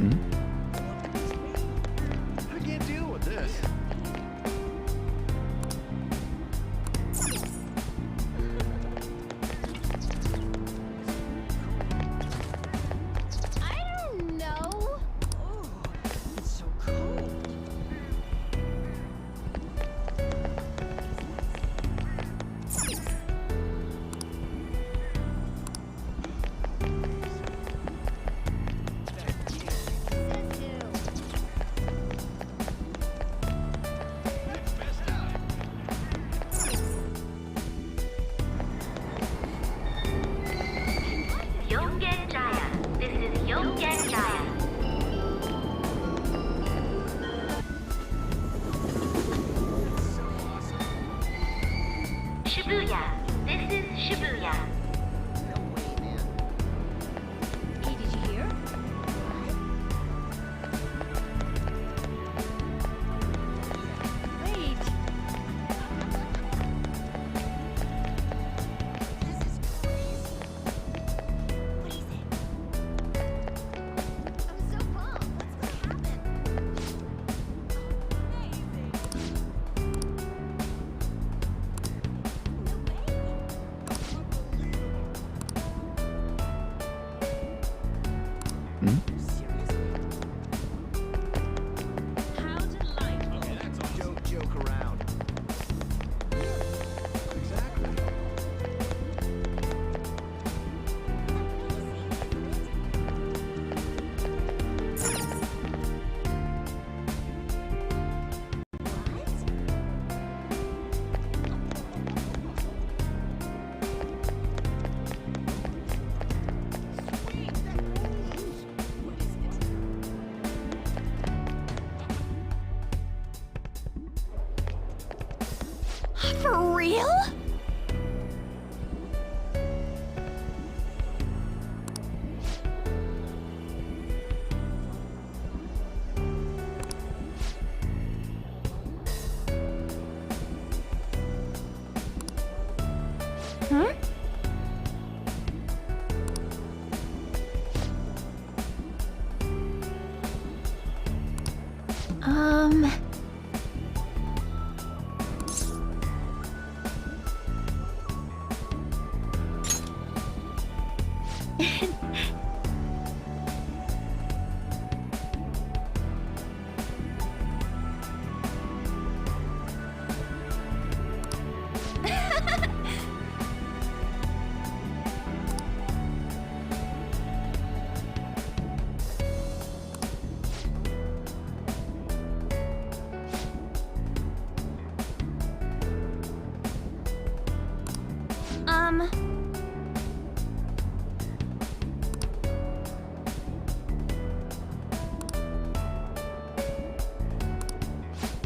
I can't deal with this. I don't know. Oh, it's so cold. Yongenjaya. This is Yongenjaya. Shibuya. This is Shibuya. Hey, did you hear? Wait. This is crazy. What is it? I'm so pumped. What's gonna happen? Amazing. No way. How delightful. Joke around. Exactly. For real? Huh?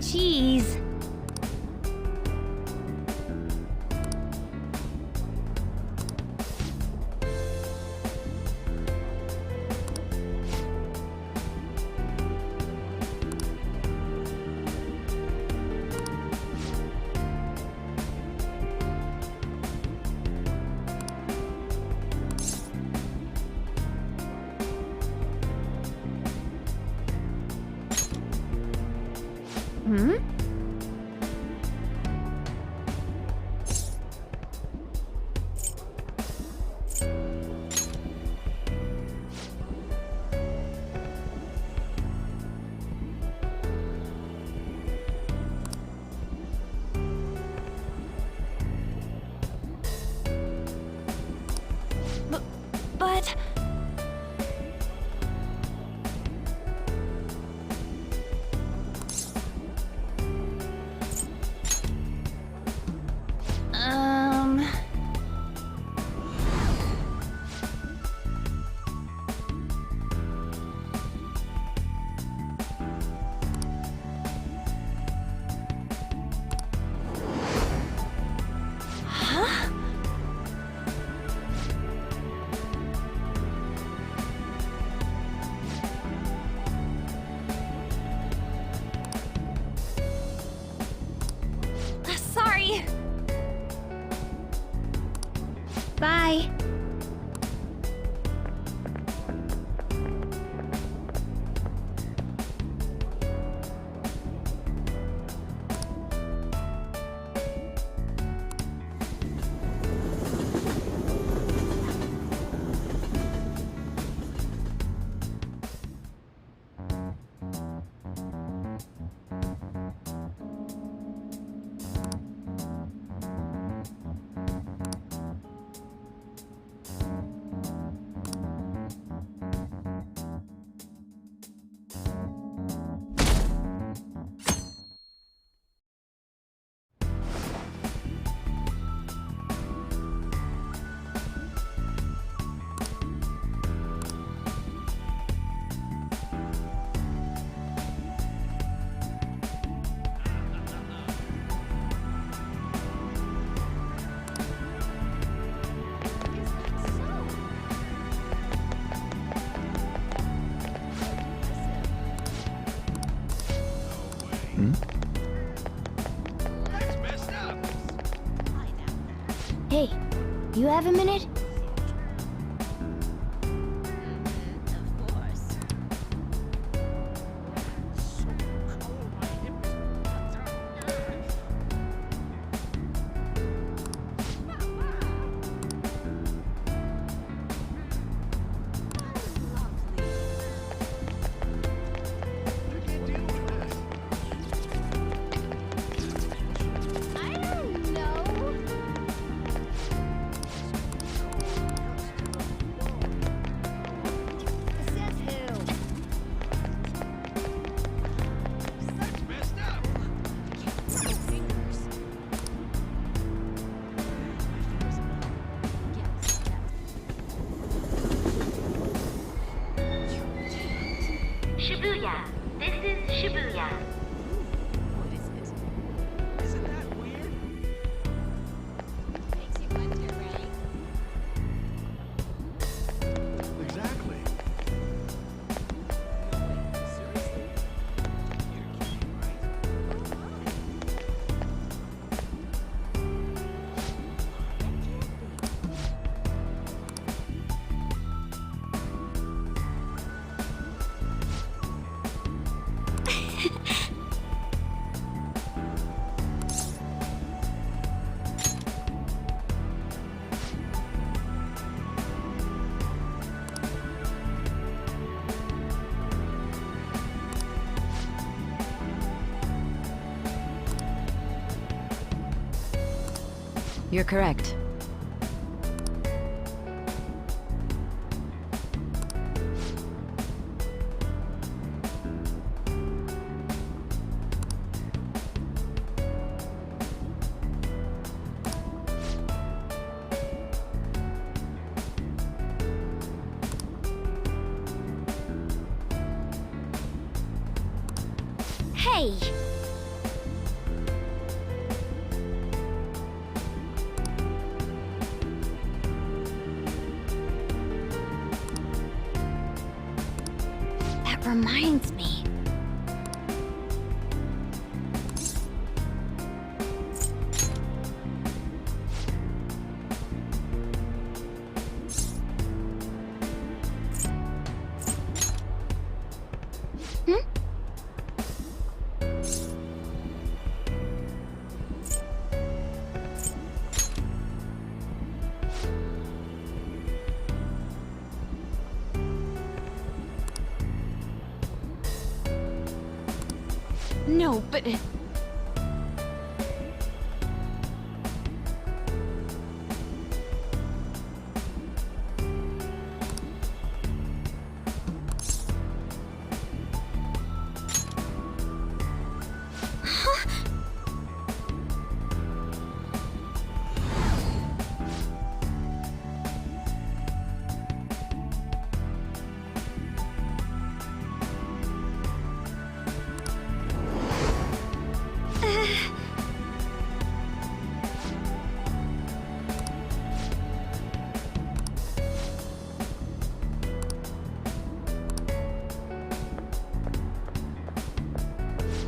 Jeez. Hmm? But... Huh? Sorry. Bye. That's messed up. Hey, you have a minute? Of course. I can't deal with this. I don't know. Says who? That's messed up. Shibuya. This is Shibuya. Isn't that weird? Makes you wonder, right? Exactly. Seriously? You're kidding, right? You're correct. Hey! That reminds me. No, but...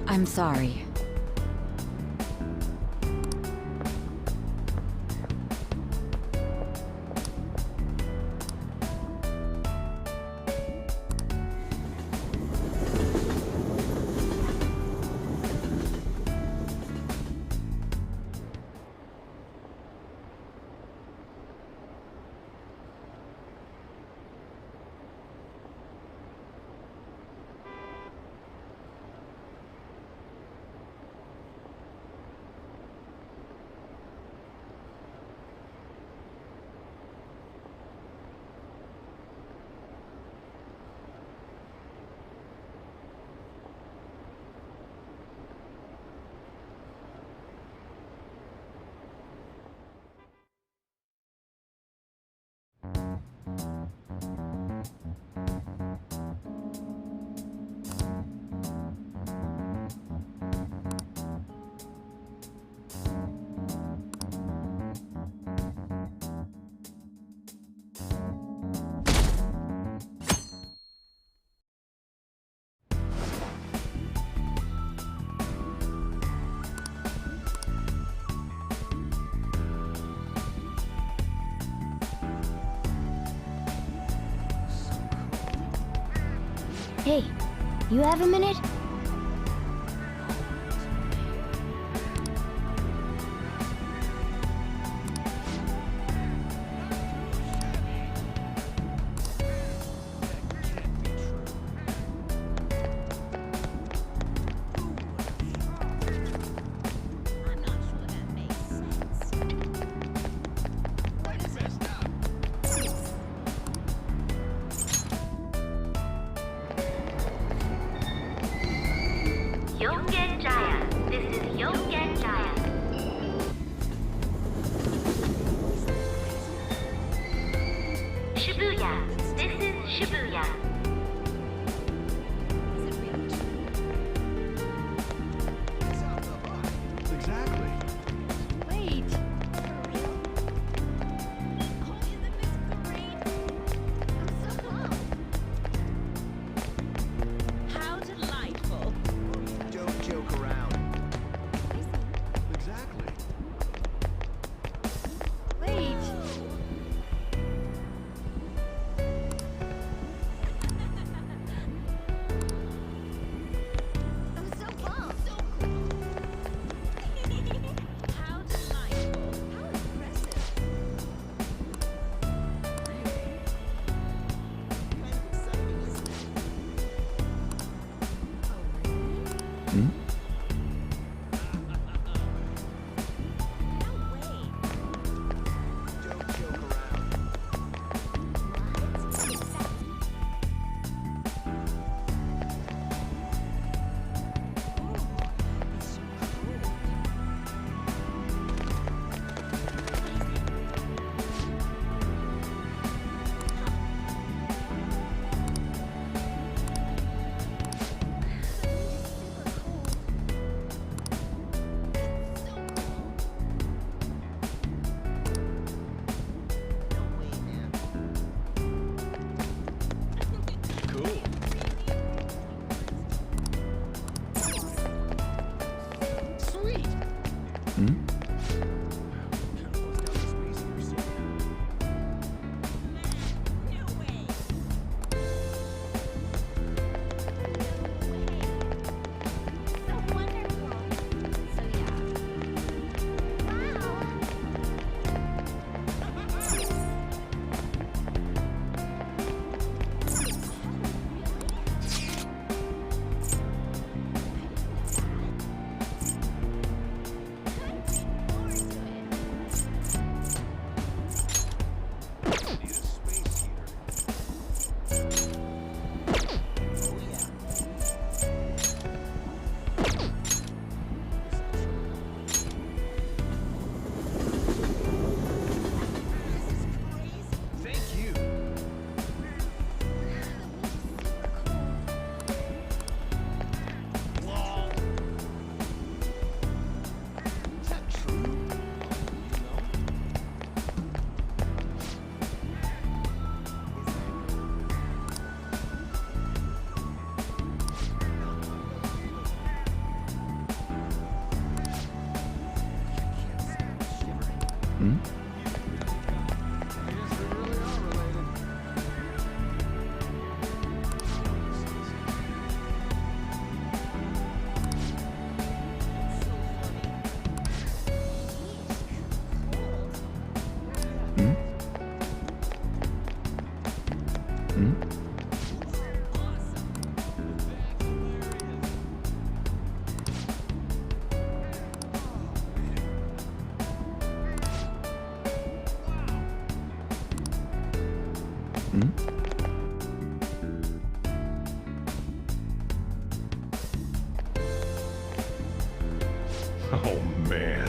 I'm sorry. You have a minute? I'm not sure that makes sense. That's messed up. Yongen Jaya. This is Yongen Jaya. Shibuya. This is Shibuya. Is it really true? It's out the box. Exactly. Wait. For real? Oh, isn't this great? I'm so pumped. How delightful. Don't joke around. I see. Exactly. Wait. I'm so pumped. So cool. How delightful. How impressive. Really? Kind of exciting, isn't it? Oh, really? Hmm? No way. Don't joke around. What? It's so cool. No way, man. Cool. Sweet. Hmm? Kind of close down the space here soon. No way. So wonderful. So yeah. Wow. Need a space heater. Oh yeah. Thank you. Lol. Is that true? You know? Can't stop shivering. Hmm? I guess we really are related. Hmm? Hmm? Hmm? Oh man.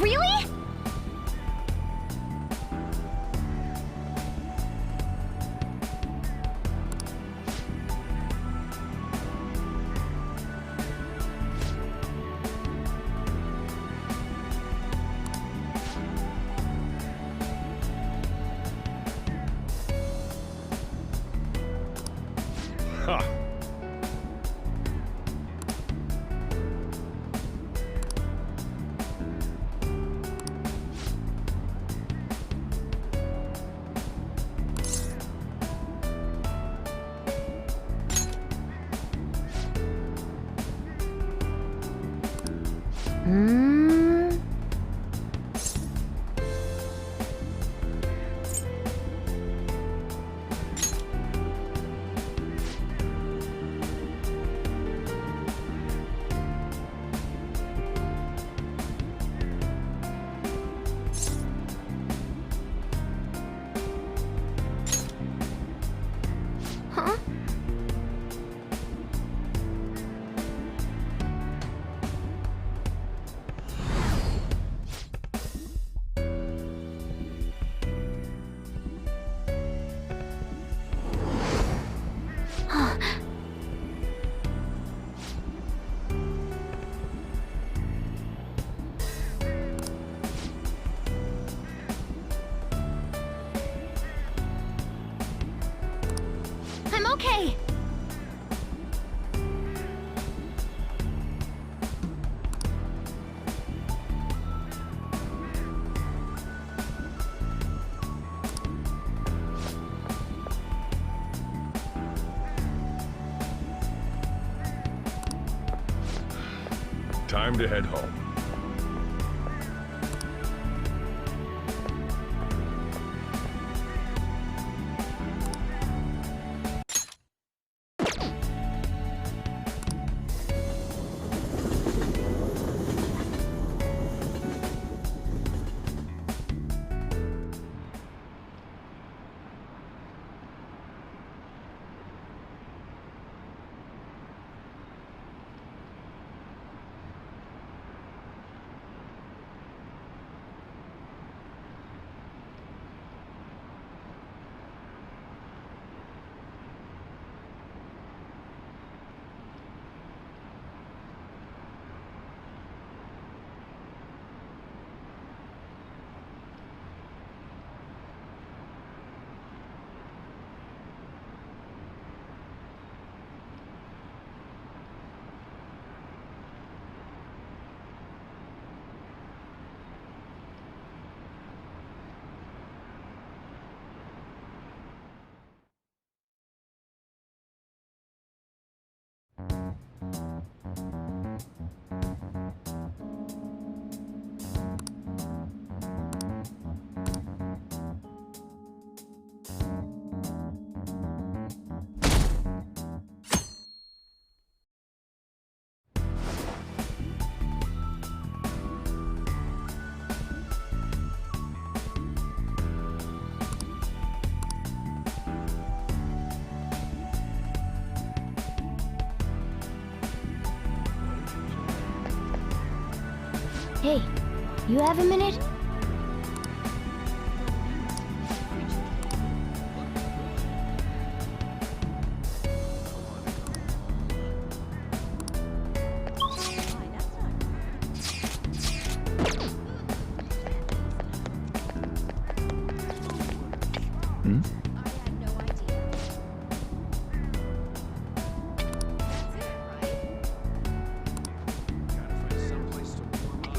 Really? Ha! Hmm. Huh? I'm okay. Time to head home. Hey, you have a minute? Hmm? I had no idea. That's it, right? Gotta find someplace to warm up.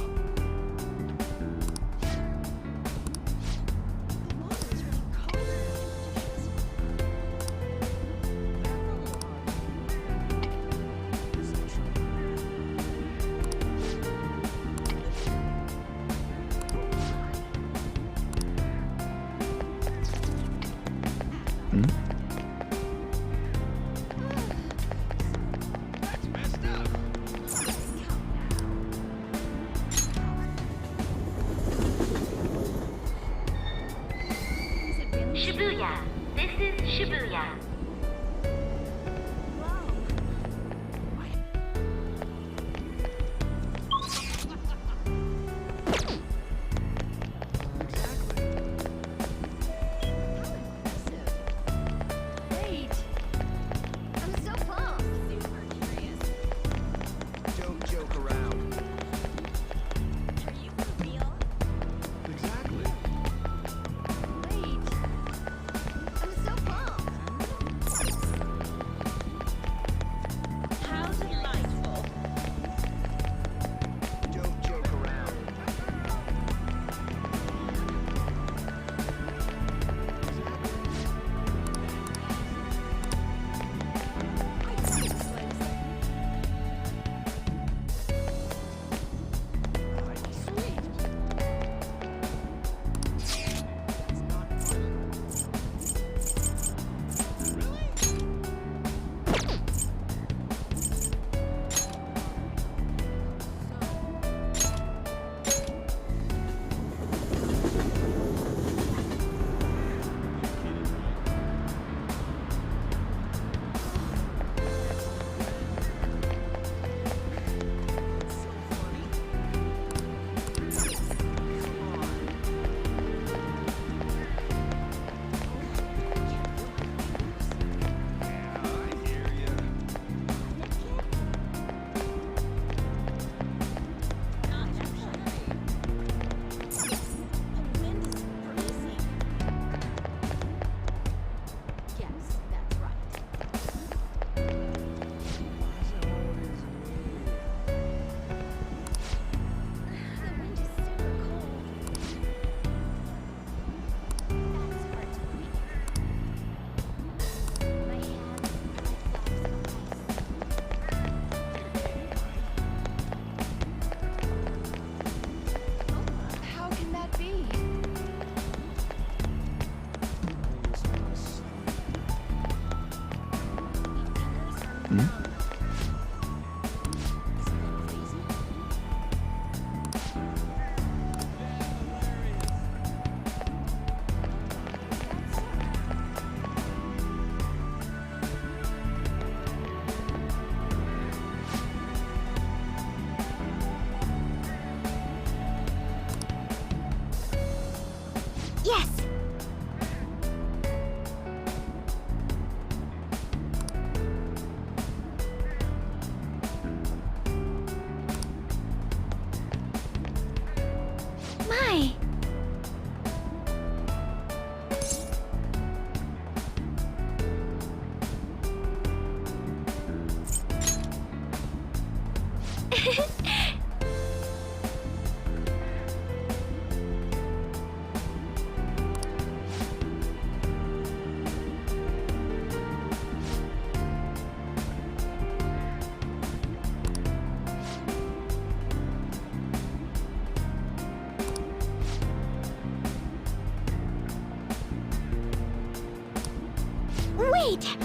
Wait!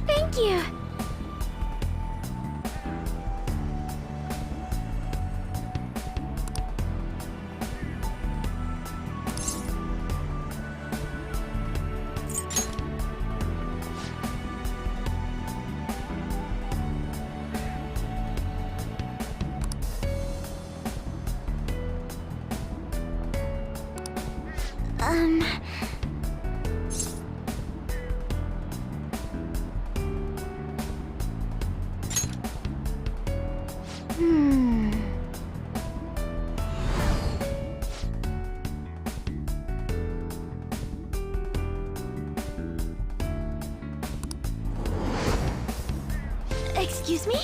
Thank you! Hmm. Excuse me?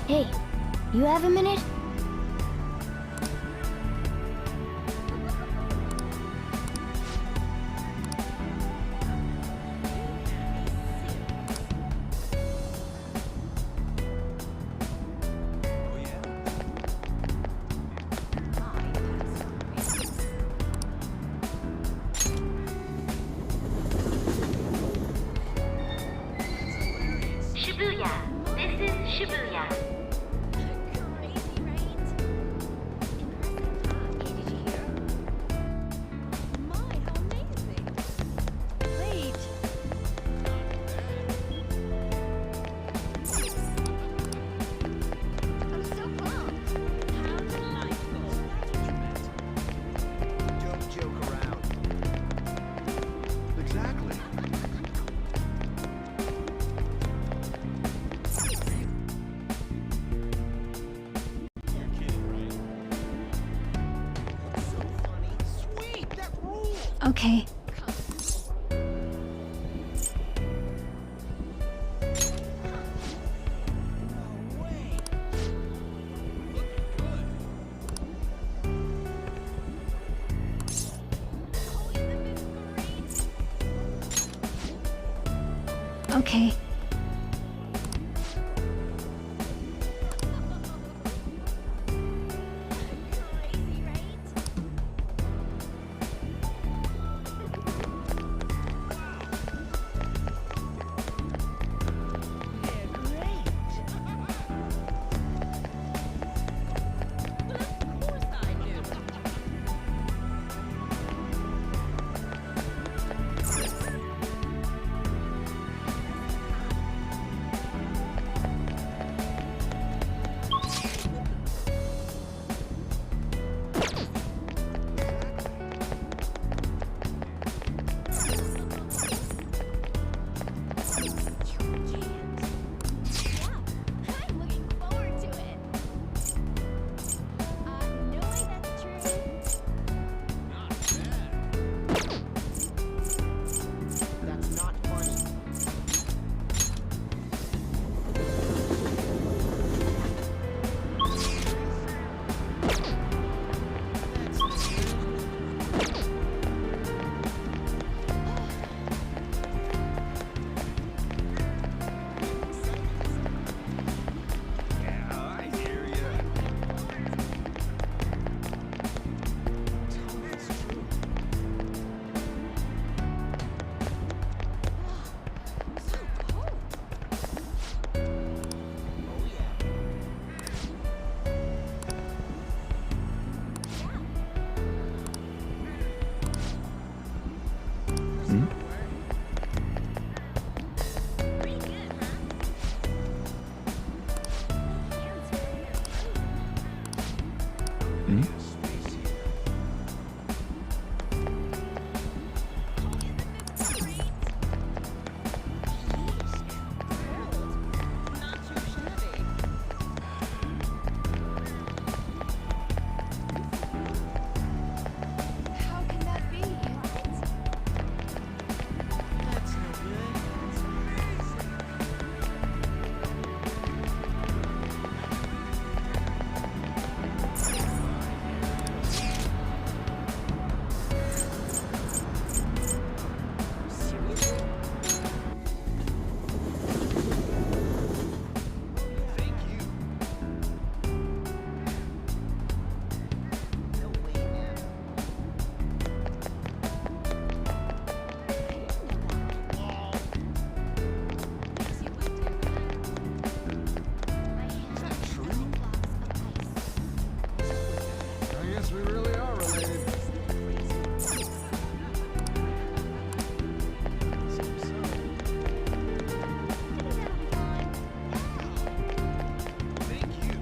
Hey, you have a minute? Shibuya. This is Shibuya. Crazy, right? Impressive. Hey, did you hear? My, how amazing! Wait. I'm so pumped. How delightful. Don't joke around. Exactly. You're kidding, right? That's so funny. Sweet, that rules. Okay. No way. Okay. Crazy, right? They're great. Of course I do. Yeah, I'm looking forward to it. No way that's true. That's not funny. Yeah, I hear ya. So cold. Oh yeah. Hmm? Pretty good, huh? Hands Hmm? Not too shabby. How can that be? That's no good. Seriously? Thank you. No way, man. Yes, you would do. My hands are true? blocks of ice. I guess we really are related. Thank you.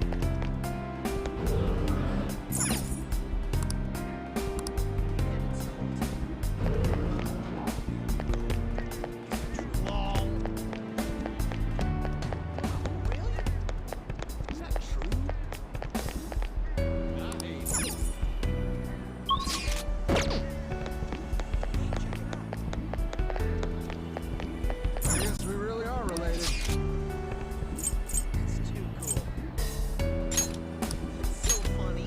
Really? Is that true? Nice. Hey, check it out. I guess we really are related. That's too cool. It's so funny.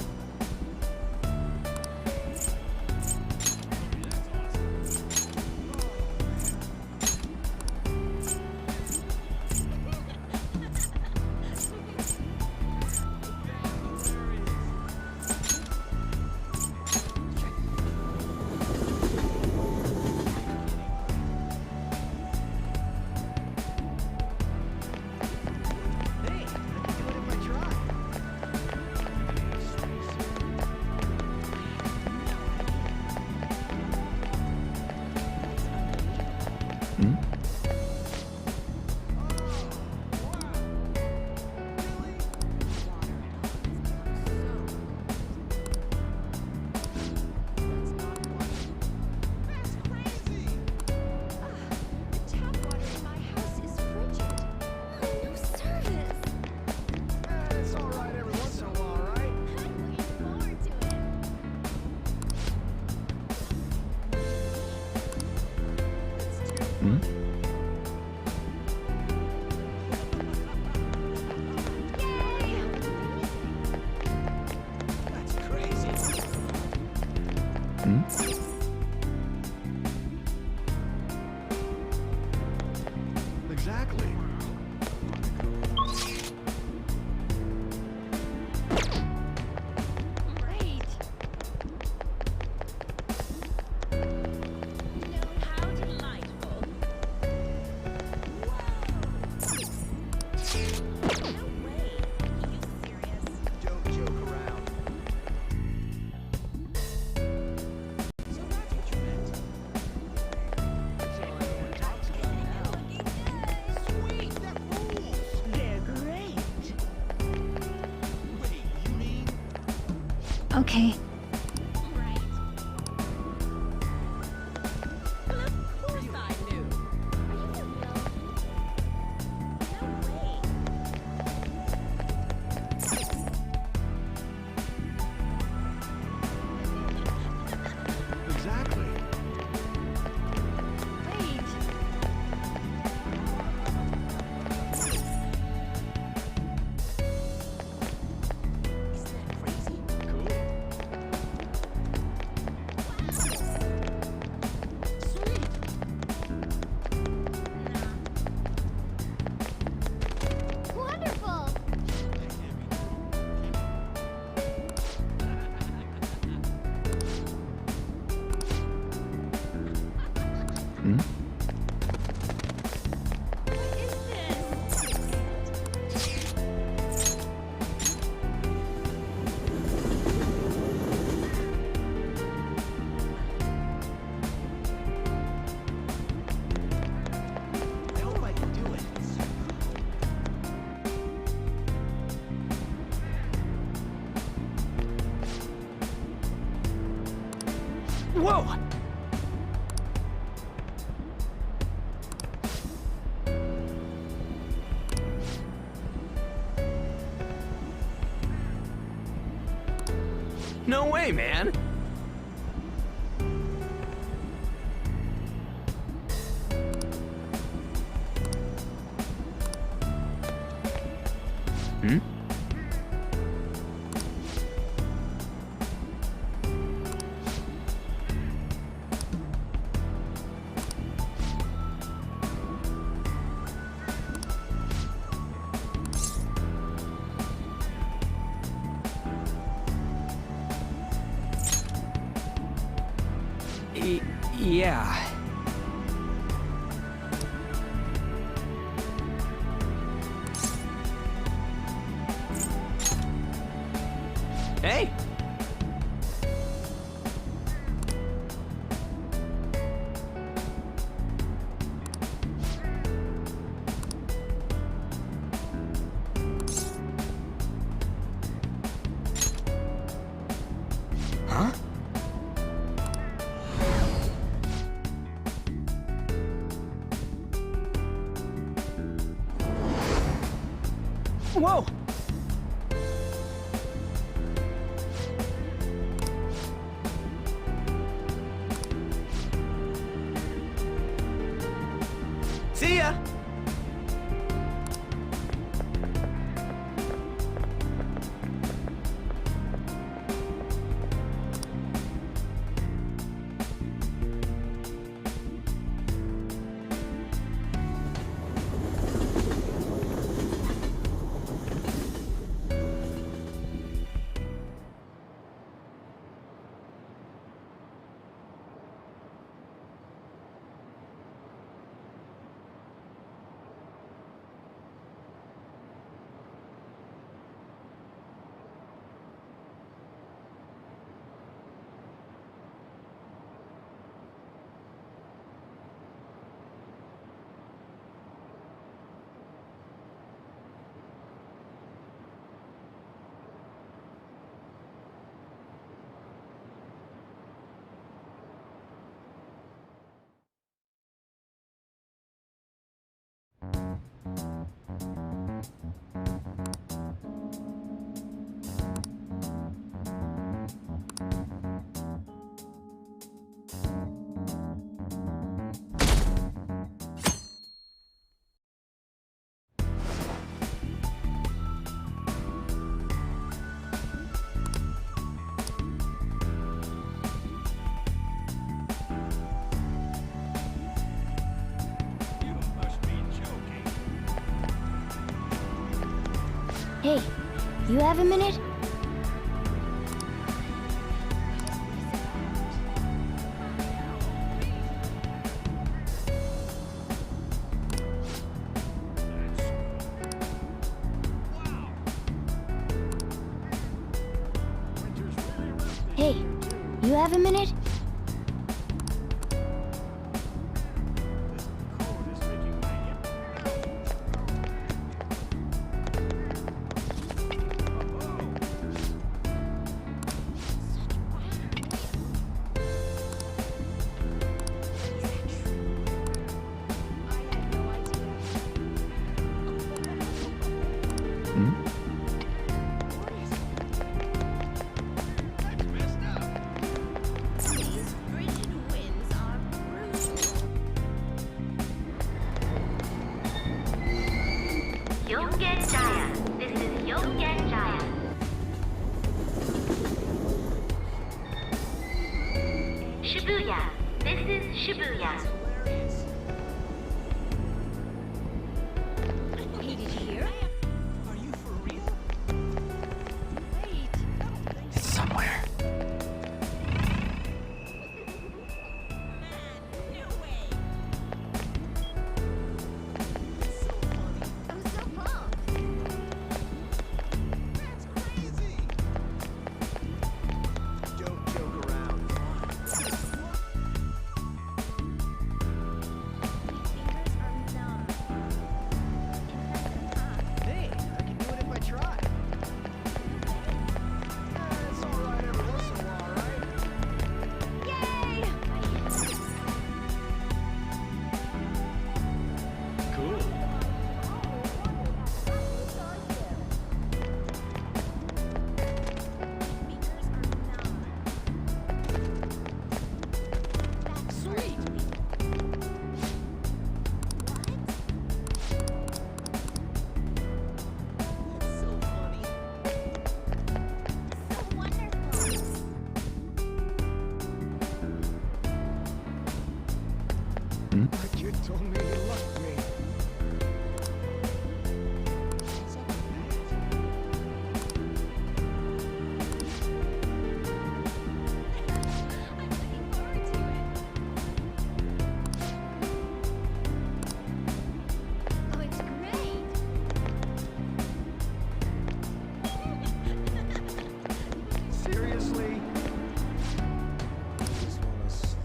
Hey, I can do it if I try. Hmm? That's crazy. The tap water in my house is frigid. No service. It's all right every once in a while, right? I'm looking forward to it. Hmm? That's crazy. Hmm? Okay. Right. Well, of course I knew. Are you for real? No way. Exactly. Wait. Isn't that crazy? Cool. Sweet. Wonderful! What is this? I hope I can do it. Whoa! No way, man! Hmm? Yeah. Hey! Huh? Whoa! See ya! Hey, you have a minute? Hey, you have a minute? Shibuya. This is Shibuya. Hilarious. Hey, did you hear? Are you for real? Wait. It's somewhere. No way. It's so funny. I'm so pumped. That's crazy. Don't joke around. Fingers are numb. Hey, I can do it if I try. It's all right every once in a while, right? Yay! Cool. Fingers are numb. That's sweet. It's so funny. So wonderful. Like you told me you loved me. What's up with that? I'm looking forward to it. Oh, it's great. Seriously? Just wanna sleep.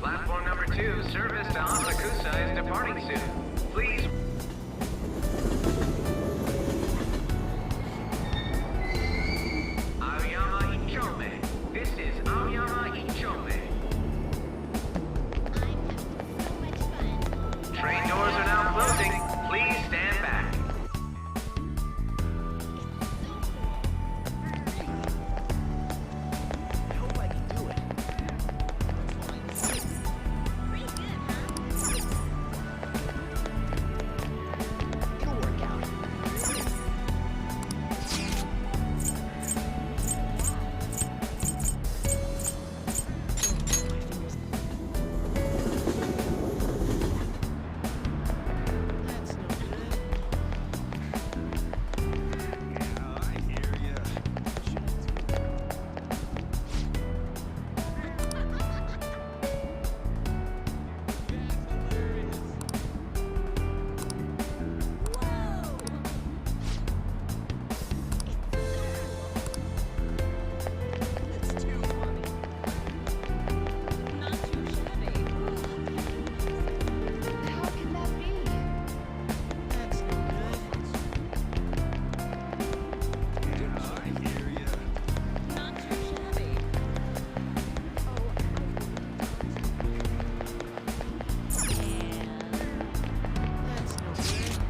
Platform number 2, service to Asakusa is departing soon. Please. Aoyama Ichome. This is Aoyama Ichome. I'm having so much fun. Train doors are now closing. Please stand back. I hope I can do it. Pretty good, huh? It'll work out. That's no good. Yeah, I hear ya. That's hilarious. It's too funny. Not too shabby. How can that be? That's no good. Yeah, I hear ya. Not too shabby. That's no good. Are you for real?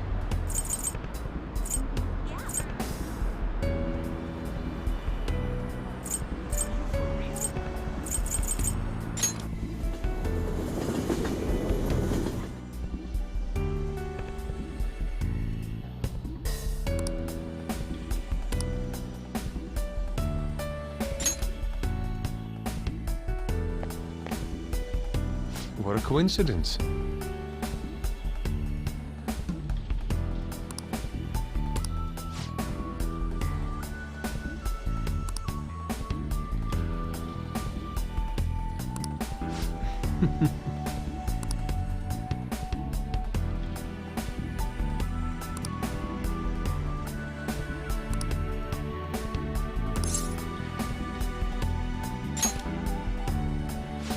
What a coincidence.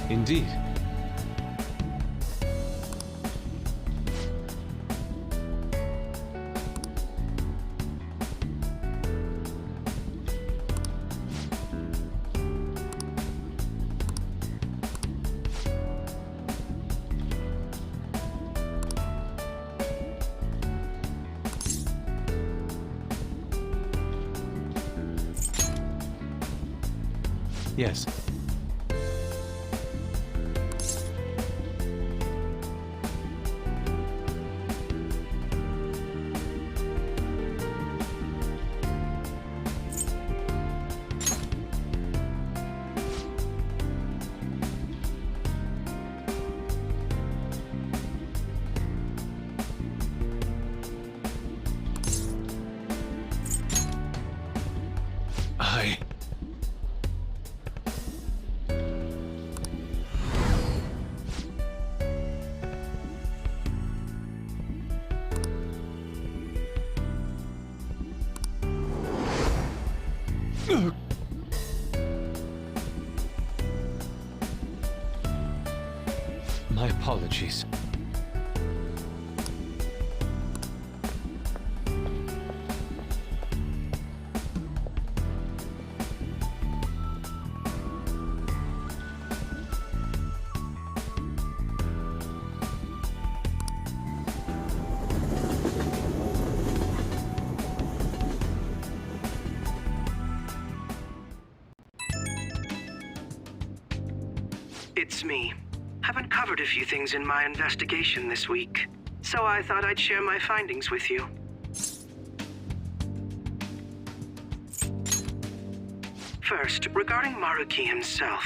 Indeed. Yes. My apologies. It's me. I've uncovered a few things in my investigation this week, so I thought I'd share my findings with you. First, regarding Maruki himself.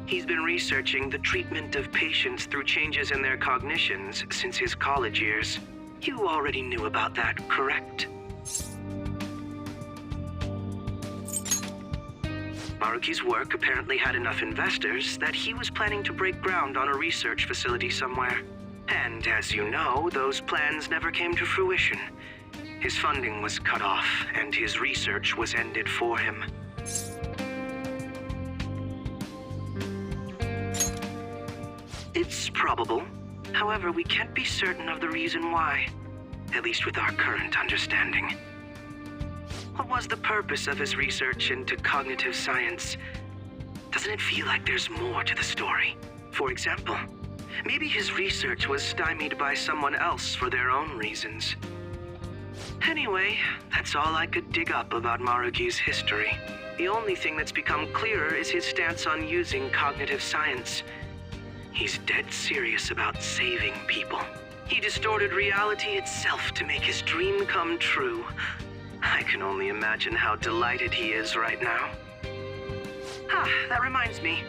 He's been researching the treatment of patients through changes in their cognitions since his college years. You already knew about that, correct? Maruki's work apparently had enough investors that he was planning to break ground on a research facility somewhere. And as you know, those plans never came to fruition. His funding was cut off, and his research was ended for him. It's probable. However, we can't be certain of the reason why, at least with our current understanding. What was the purpose of his research into cognitive science? Doesn't it feel like there's more to the story? For example, maybe his research was stymied by someone else for their own reasons. Anyway, that's all I could dig up about Maruki's history. The only thing that's become clearer is his stance on using cognitive science. He's dead serious about saving people. He distorted reality itself to make his dream come true. I can only imagine how delighted he is right now. That reminds me.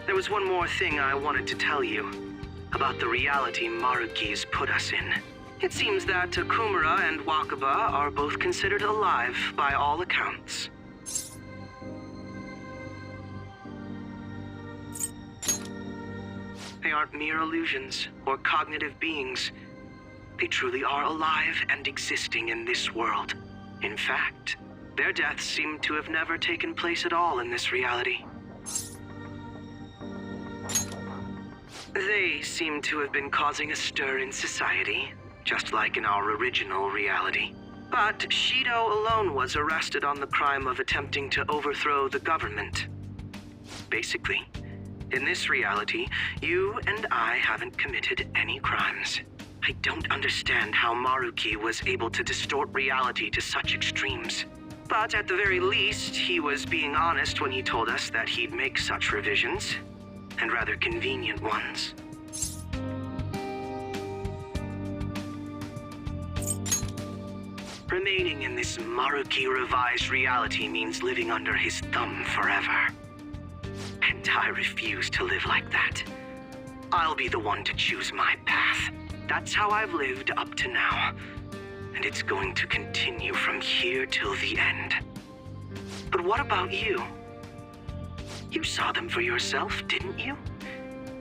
There was one more thing I wanted to tell you. About the reality Maruki's put us in. It seems that Okumura and Wakaba are both considered alive by all accounts. They aren't mere illusions or cognitive beings. They truly are alive and existing in this world. In fact, their deaths seem to have never taken place at all in this reality. They seem to have been causing a stir in society, just like in our original reality. But Shido alone was arrested on the crime of attempting to overthrow the government. Basically, in this reality, you and I haven't committed any crimes. I don't understand how Maruki was able to distort reality to such extremes. But at the very least, he was being honest when he told us that he'd make such revisions, and rather convenient ones. Remaining in this Maruki revised reality means living under his thumb forever. And I refuse to live like that. I'll be the one to choose my path. That's how I've lived up to now. And it's going to continue from here till the end. But what about you? You saw them for yourself, didn't you?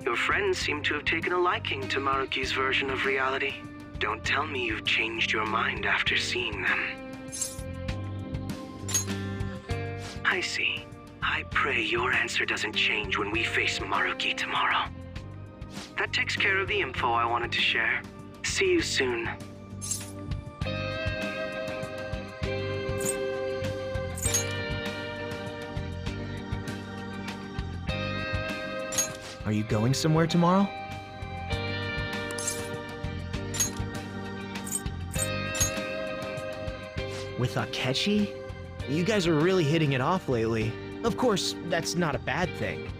Your friends seem to have taken a liking to Maruki's version of reality. Don't tell me you've changed your mind after seeing them. I see. I pray your answer doesn't change when we face Maruki tomorrow. That takes care of the info I wanted to share. See you soon. Are you going somewhere tomorrow? With Akechi? You guys are really hitting it off lately. Of course, that's not a bad thing.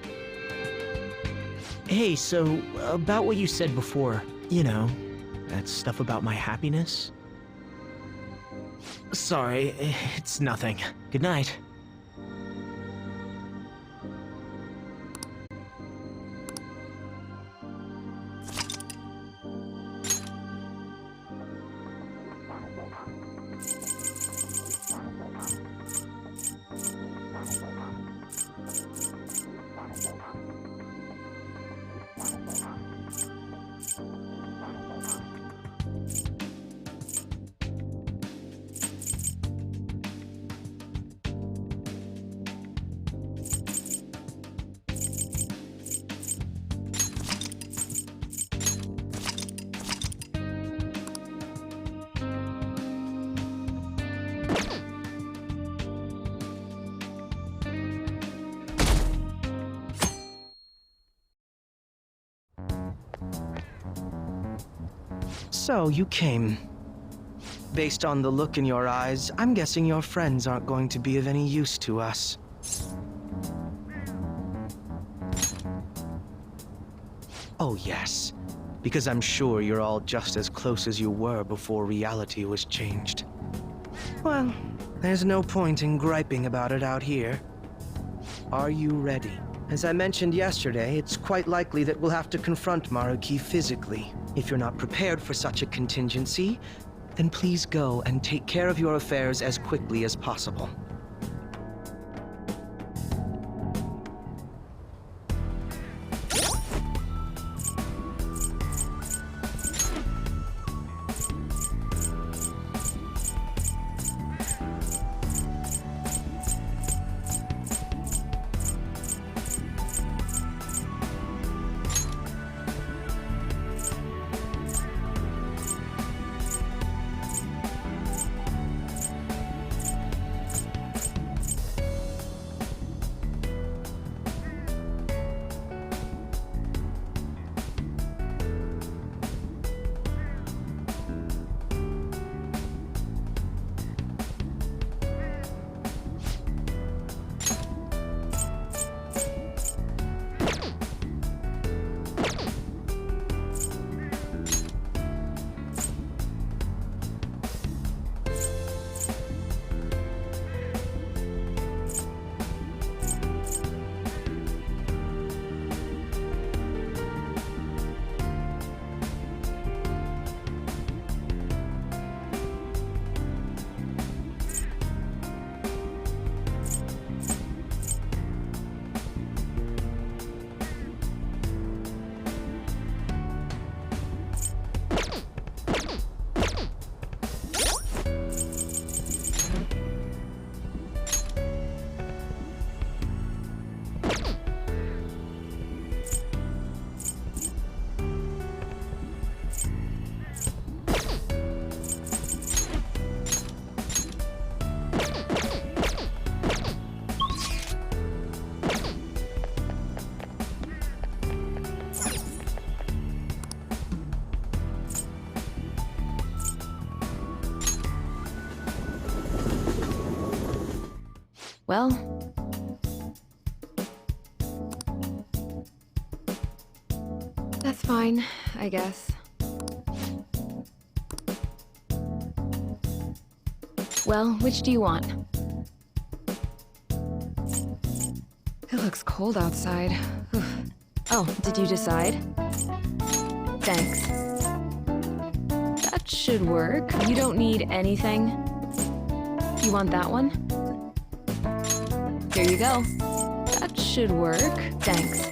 Hey, so, about what you said before, you know, that stuff about my happiness? Sorry, it's nothing. Good night. So, you came. Based on the look in your eyes, I'm guessing your friends aren't going to be of any use to us. Oh, yes. Because I'm sure you're all just as close as you were before reality was changed. Well, there's no point in griping about it out here. Are you ready? As I mentioned yesterday, it's quite likely that we'll have to confront Maruki physically. If you're not prepared for such a contingency, then please go and take care of your affairs as quickly as possible. Well, that's fine, I guess. Well, which do you want? It looks cold outside. Oof. Oh, did you decide? Thanks. That should work. You don't need anything. You want that one? Here you go. That should work. Thanks.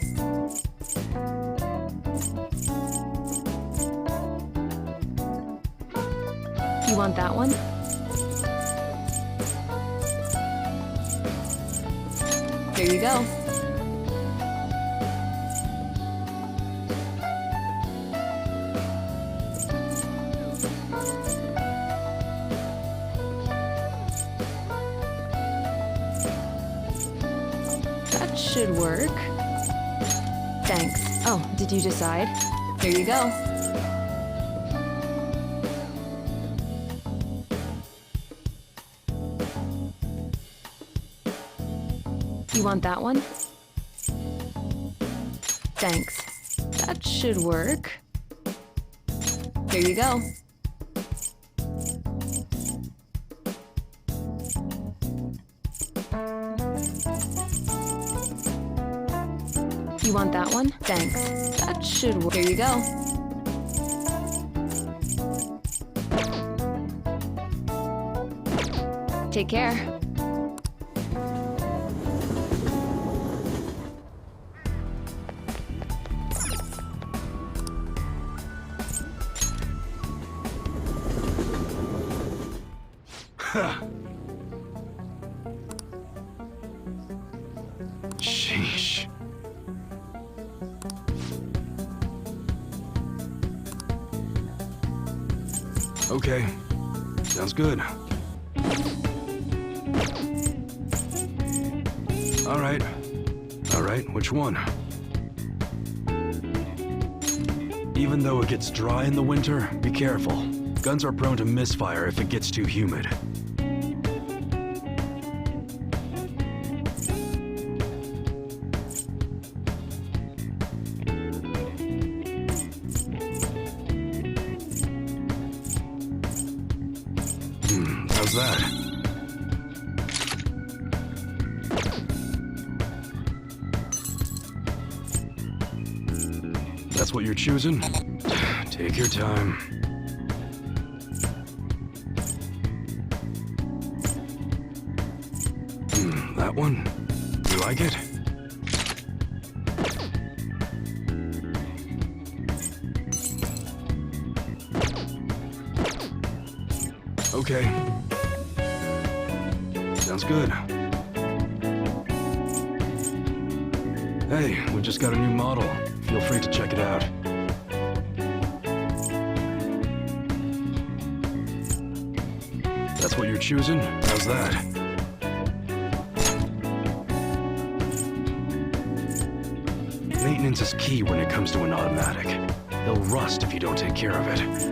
You want that one? Here you go. That should work. Thanks. Oh, did you decide? Here you go. You want that one? Thanks. That should work. Here you go. You want that one? Thanks. That should work. Here you go. Take care. Sheesh. Okay. Sounds good. All right. All right, which one? Even though it gets dry in the winter, be careful. Guns are prone to misfire if it gets too humid. How's that? That's what you're choosing? Take your time. That one? You like it? Okay. Sounds good. Hey, we just got a new model. Feel free to check it out. That's what you're choosing? How's that? Maintenance is key when it comes to an automatic. They'll rust if you don't take care of it.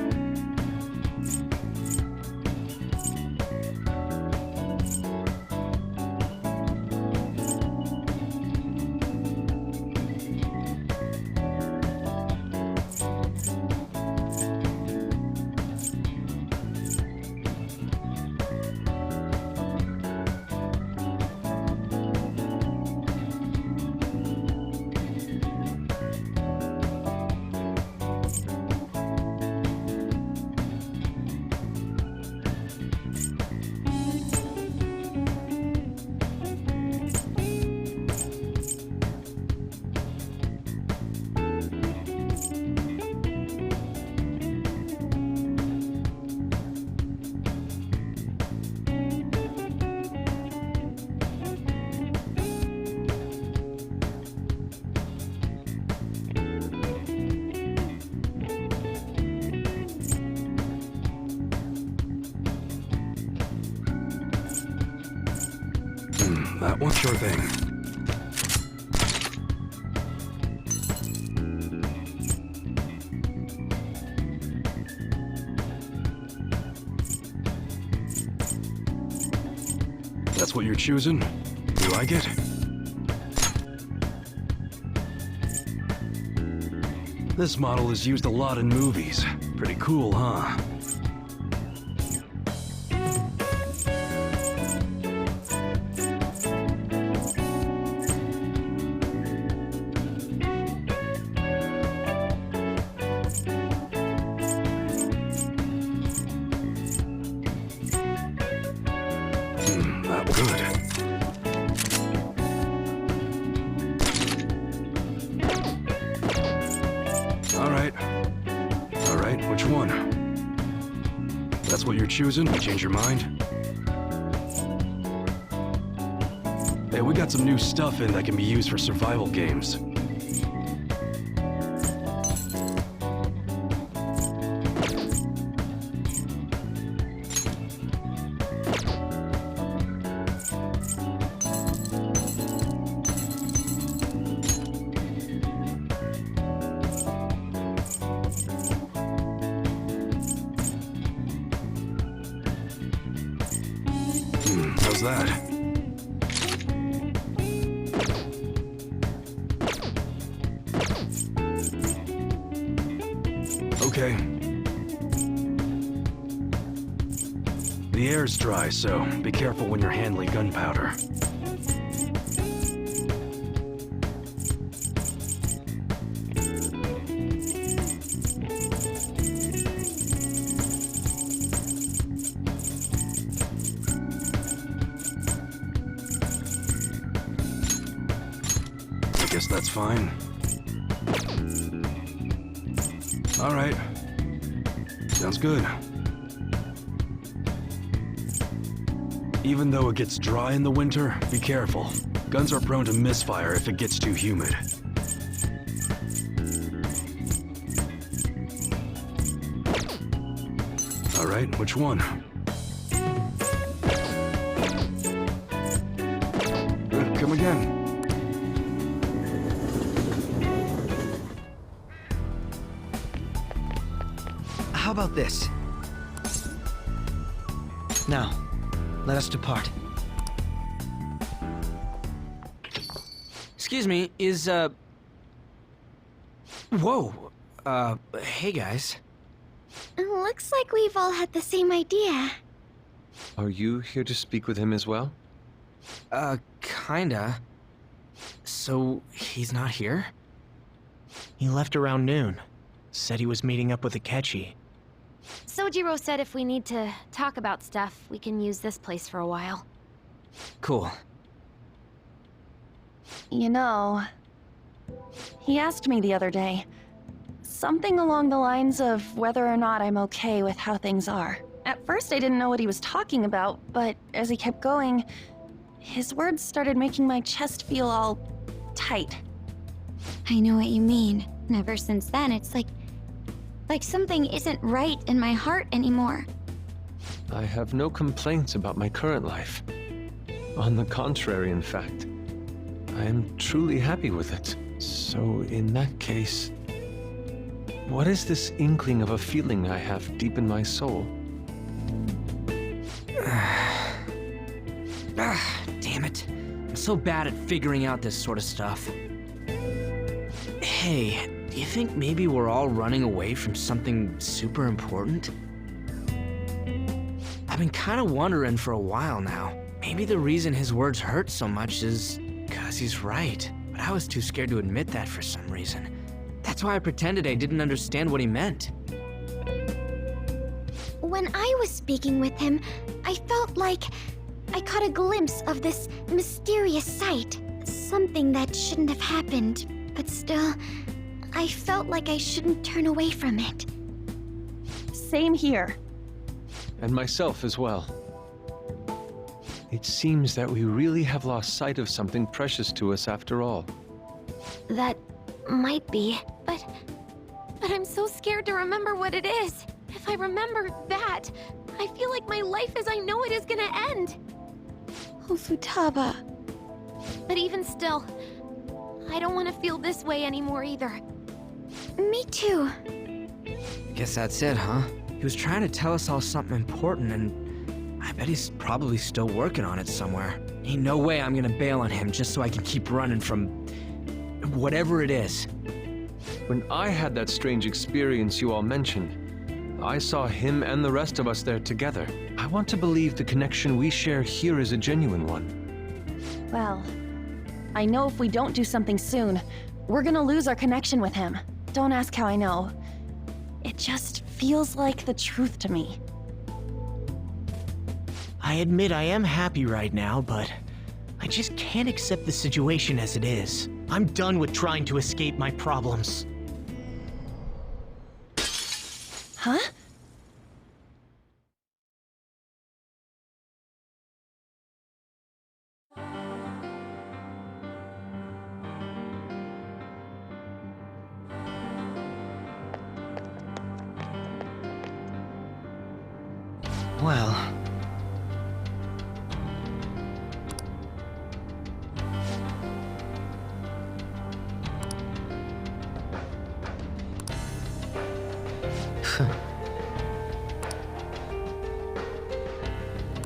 That one? Sure thing. That's what you're choosing? You like it? This model is used a lot in movies. Pretty cool, huh? Good. All right, which one? That's what you're choosing? You change your mind? Hey, we got some new stuff in that can be used for survival games. How's that? Okay. The air's dry, so be careful when you're handling gunpowder. Guess that's fine. All right. Sounds good. Even though it gets dry in the winter, be careful. Guns are prone to misfire if it gets too humid. All right, which one? Come again. how about this? Now, let us depart. Excuse me, is, Whoa! Hey guys. Looks like we've all had the same idea. Are you here to speak with him as well? Kinda. So, he's not here? He left around noon. Said he was meeting up with Akechi. Sojiro said if we need to talk about stuff, we can use this place for a while. Cool. You know, he asked me the other day. Something along the lines of whether or not I'm okay with how things are. At first I didn't know what he was talking about, but as he kept going, his words started making my chest feel all tight. I know what you mean. And ever since then, it's like something isn't right in my heart anymore. I have no complaints about my current life. On the contrary, in fact. I am truly happy with it. So, in that case, what is this inkling of a feeling I have deep in my soul? Damn it. I'm so bad at figuring out this sort of stuff. Hey, do you think maybe we're all running away from something super important? I've been kind of wondering for a while now. Maybe the reason his words hurt so much is because he's right. But I was too scared to admit that for some reason. That's why I pretended I didn't understand what he meant. When I was speaking with him, I felt like I caught a glimpse of this mysterious sight. Something that shouldn't have happened, but still, I felt like I shouldn't turn away from it. Same here. And myself as well. It seems that we really have lost sight of something precious to us after all. That might be, but I'm so scared to remember what it is. If I remember that, I feel like my life as I know it is gonna end. Oh, Futaba. But even still, I don't want to feel this way anymore either. Me too. Guess that's it, huh? He was trying to tell us all something important, and I bet he's probably still working on it somewhere. Ain't no way I'm gonna bail on him just so I can keep running from whatever it is. When I had that strange experience you all mentioned, I saw him and the rest of us there together. I want to believe the connection we share here is a genuine one. Well, I know if we don't do something soon, we're gonna lose our connection with him. Don't ask how I know. It just feels like the truth to me. I admit I am happy right now, but I just can't accept the situation as it is. I'm done with trying to escape my problems. Huh? Well...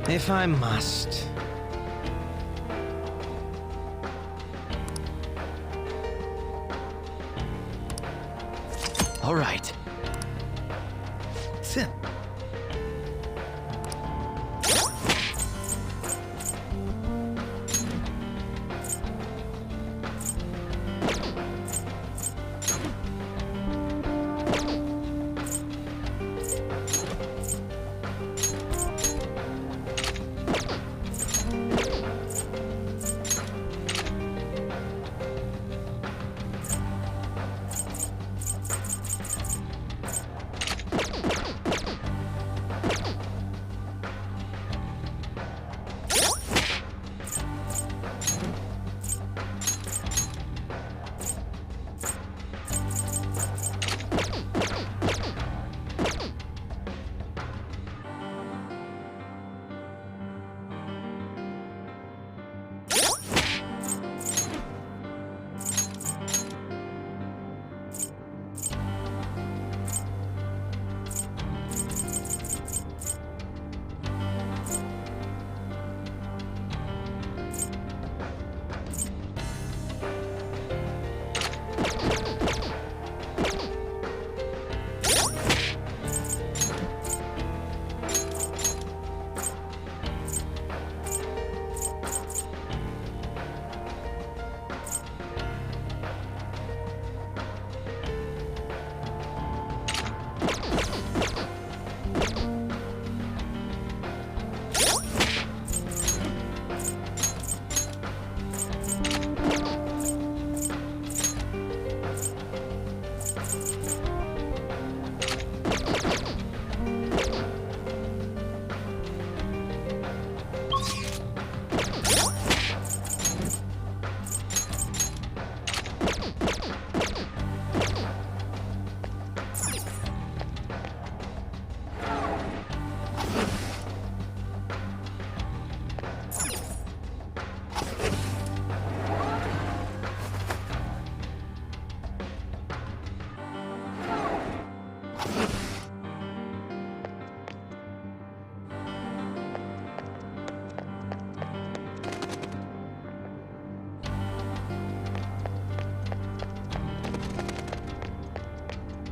If I must... All right. Sit.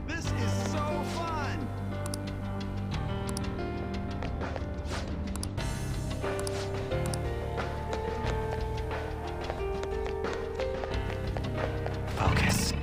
This is so fun! Focus.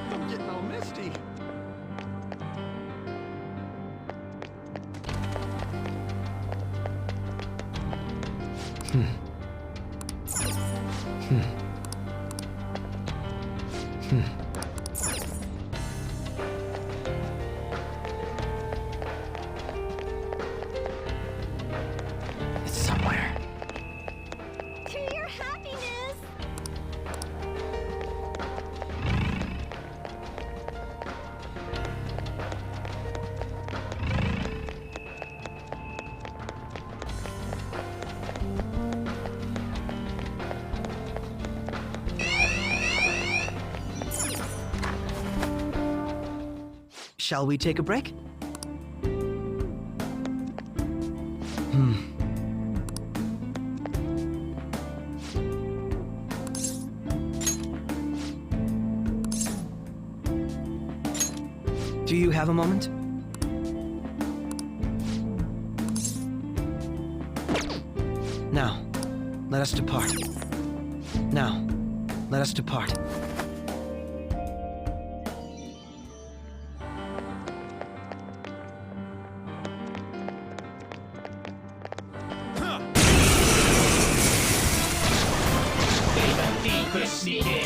I'm getting all misty. It's somewhere. To your happiness! Shall we take a break? Do you have a moment? Now, let us depart. Now, let us depart.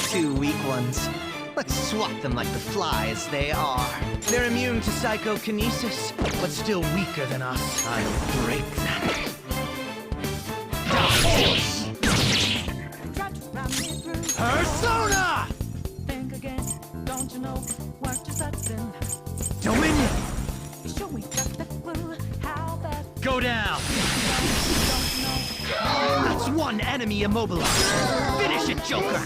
Two weak ones. Let's swat them like the flies they are. They're immune to psychokinesis, but still weaker than us. I'll break them. Persona! Think again, don't you know what you're sucking? Dominion! Show me just a clue how that Go down! That's one enemy immobilized. Finish it, Joker!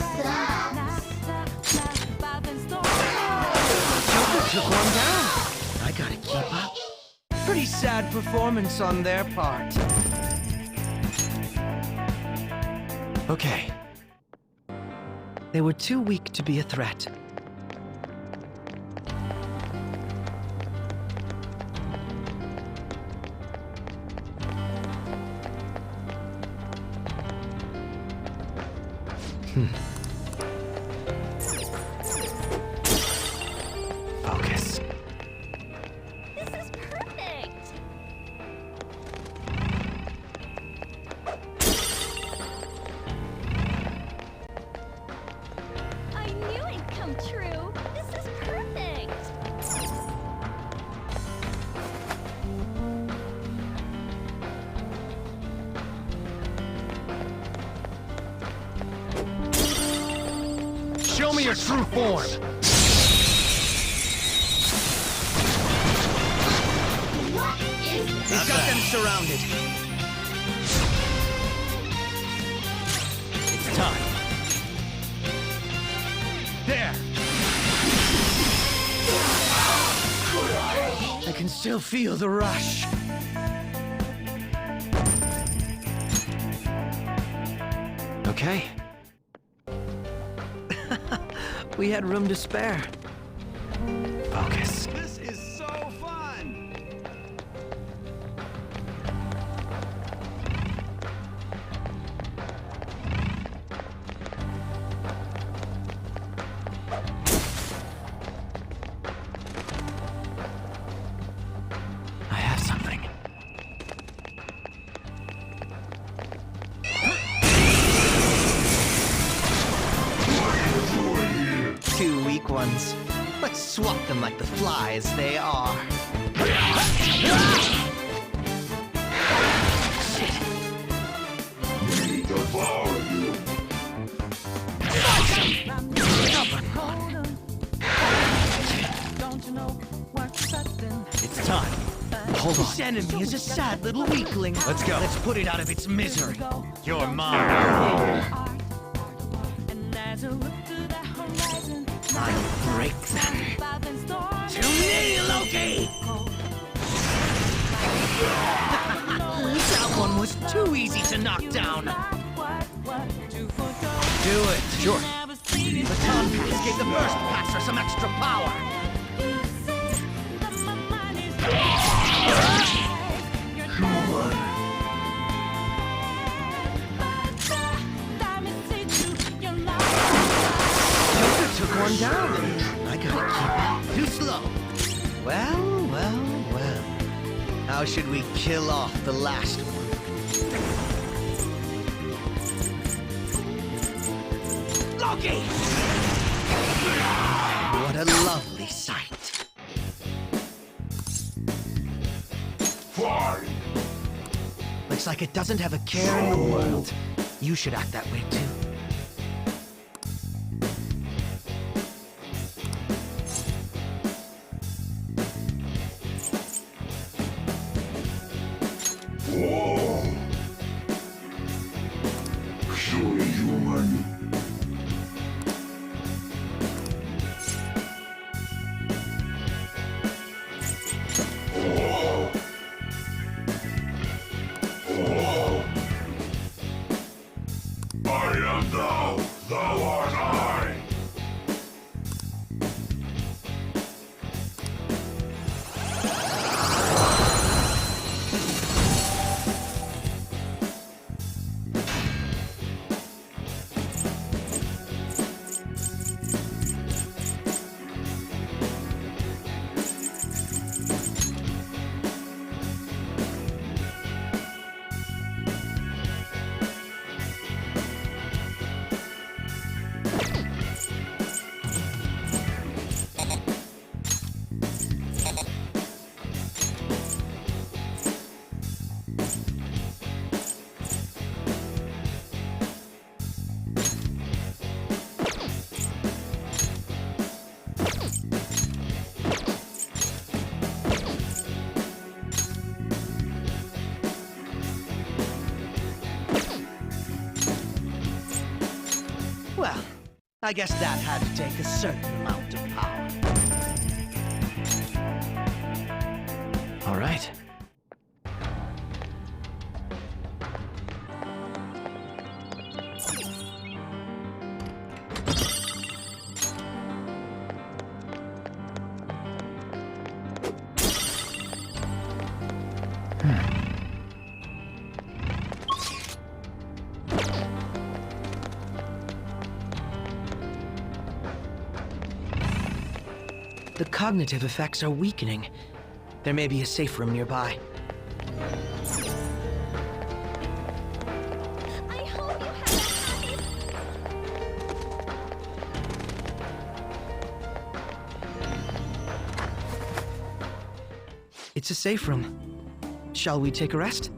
Joker took one down. I gotta keep up. Pretty sad performance on their part. Okay. They were too weak to be a threat. Focus. This is perfect! I knew it'd come true! This is perfect! Show me your true form! We've got them surrounded. It's time. still feel the rush. Okay. We had room to spare. Focus. This is so fun! I have something. Two weak ones. Let's swat them like the flies they are. Don't you know what you're expecting? It's time. Hold on. This enemy is a sad little weakling. Let's go. Let's put it out of its misery. You're mine. And as you look to the horizon, I'll break them. To me, Loki! That one was too easy to knock down. Do it. Sure. The Baton Pass gave the Burst Passer some extra power. Joker took one down. I gotta keep up. Too slow. Well, well, well. How should we kill off the last one? Loki! What a lovely sight. Fine. Looks like it doesn't have a care in the world. You should act that way too. Well, I guess that had to take a certain amount of power. All right. The cognitive effects are weakening. There may be a safe room nearby. I hope you have a happy... It's a safe room. Shall we take a rest?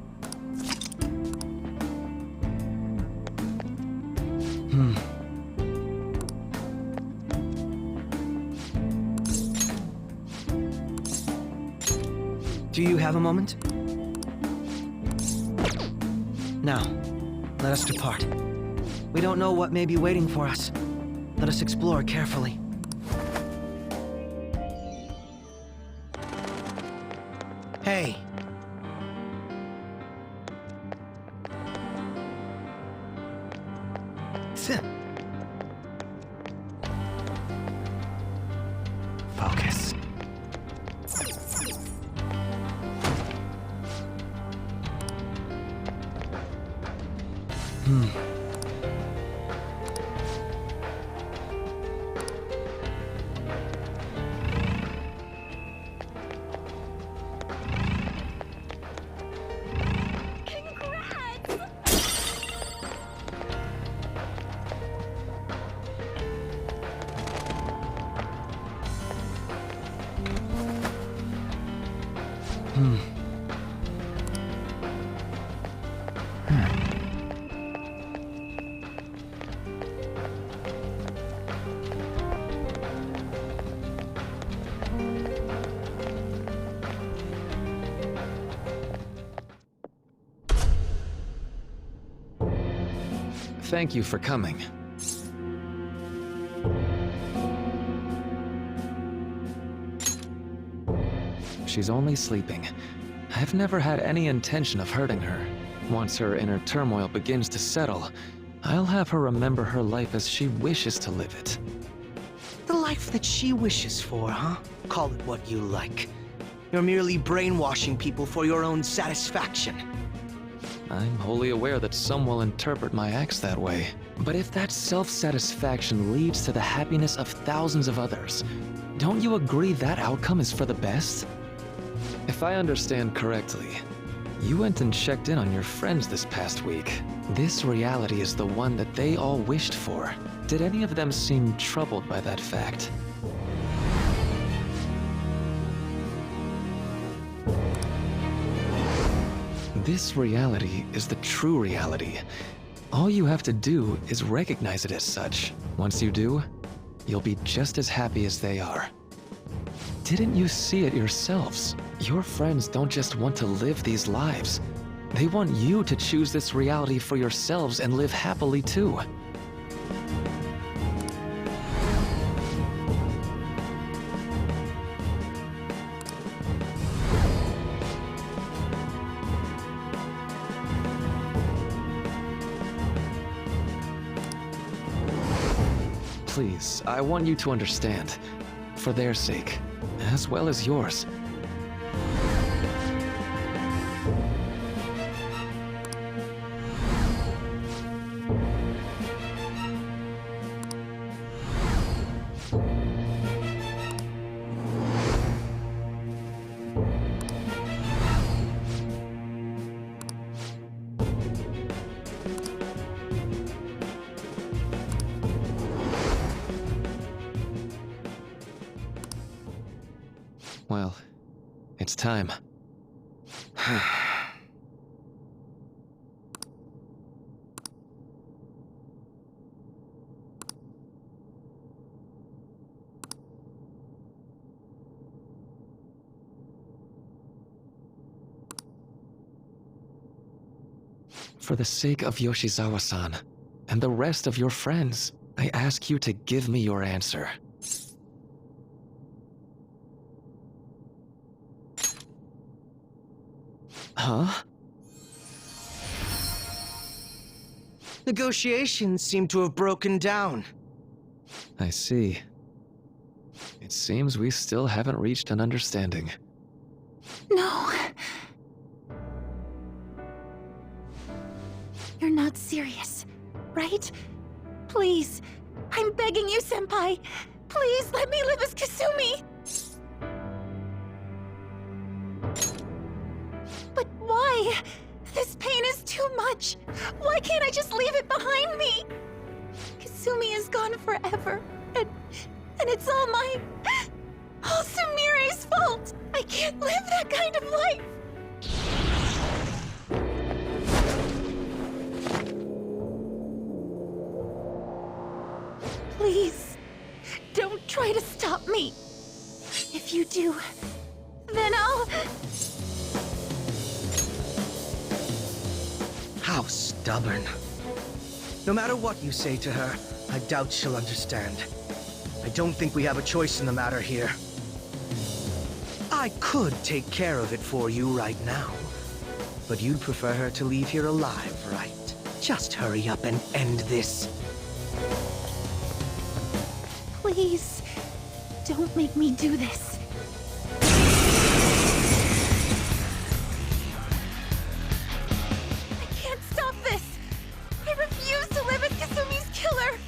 Do you have a moment? Now, let us depart. We don't know what may be waiting for us. Let us explore carefully. Hey. Focus. Thank you for coming. She's only sleeping. I've never had any intention of hurting her. Once her inner turmoil begins to settle, I'll have her remember her life as she wishes to live it. The life that she wishes for, huh? Call it what you like. You're merely brainwashing people for your own satisfaction. I'm wholly aware that some will interpret my acts that way. But if that self-satisfaction leads to the happiness of thousands of others, don't you agree that outcome is for the best? If I understand correctly, you went and checked in on your friends this past week. This reality is the one that they all wished for. Did any of them seem troubled by that fact? This reality is the true reality. All you have to do is recognize it as such. Once you do, you'll be just as happy as they are. Didn't you see it yourselves? Your friends don't just want to live these lives. They want you to choose this reality for yourselves and live happily too. Please, I want you to understand. For their sake, as well as yours. Well, it's time. For the sake of Yoshizawa-san, and the rest of your friends, I ask you to give me your answer. Huh? Negotiations seem to have broken down. I see. It seems we still haven't reached an understanding. No. You're not serious, right? Please. I'm begging you, Senpai. Please let me live as Kasumi. But why? This pain is too much. Why can't I just leave it behind me? Kasumi is gone forever, and it's all Sumire's fault. I can't live that kind of life. Please, don't try to stop me. If you do, then I'll... How stubborn. No matter what you say to her, I doubt she'll understand. I don't think we have a choice in the matter here. I I could take care of it for you right now. But you'd prefer her to leave here alive, right? Just hurry up and end this. Please, don't make me do this. I can't stop this. I refuse to live as Kasumi's killer.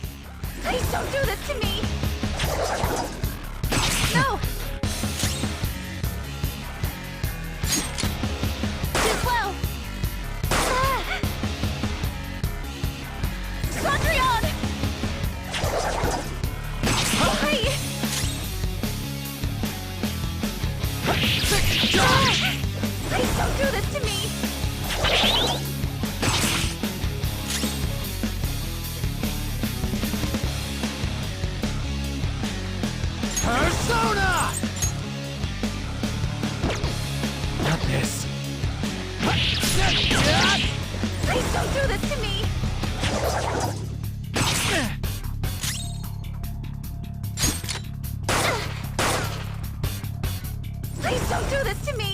Please don't do this to me. No! Too slow! Ah! Cendrillon! Why? Please don't do this to me! Persona! Not this. Please don't do this to me! Please don't do this to me!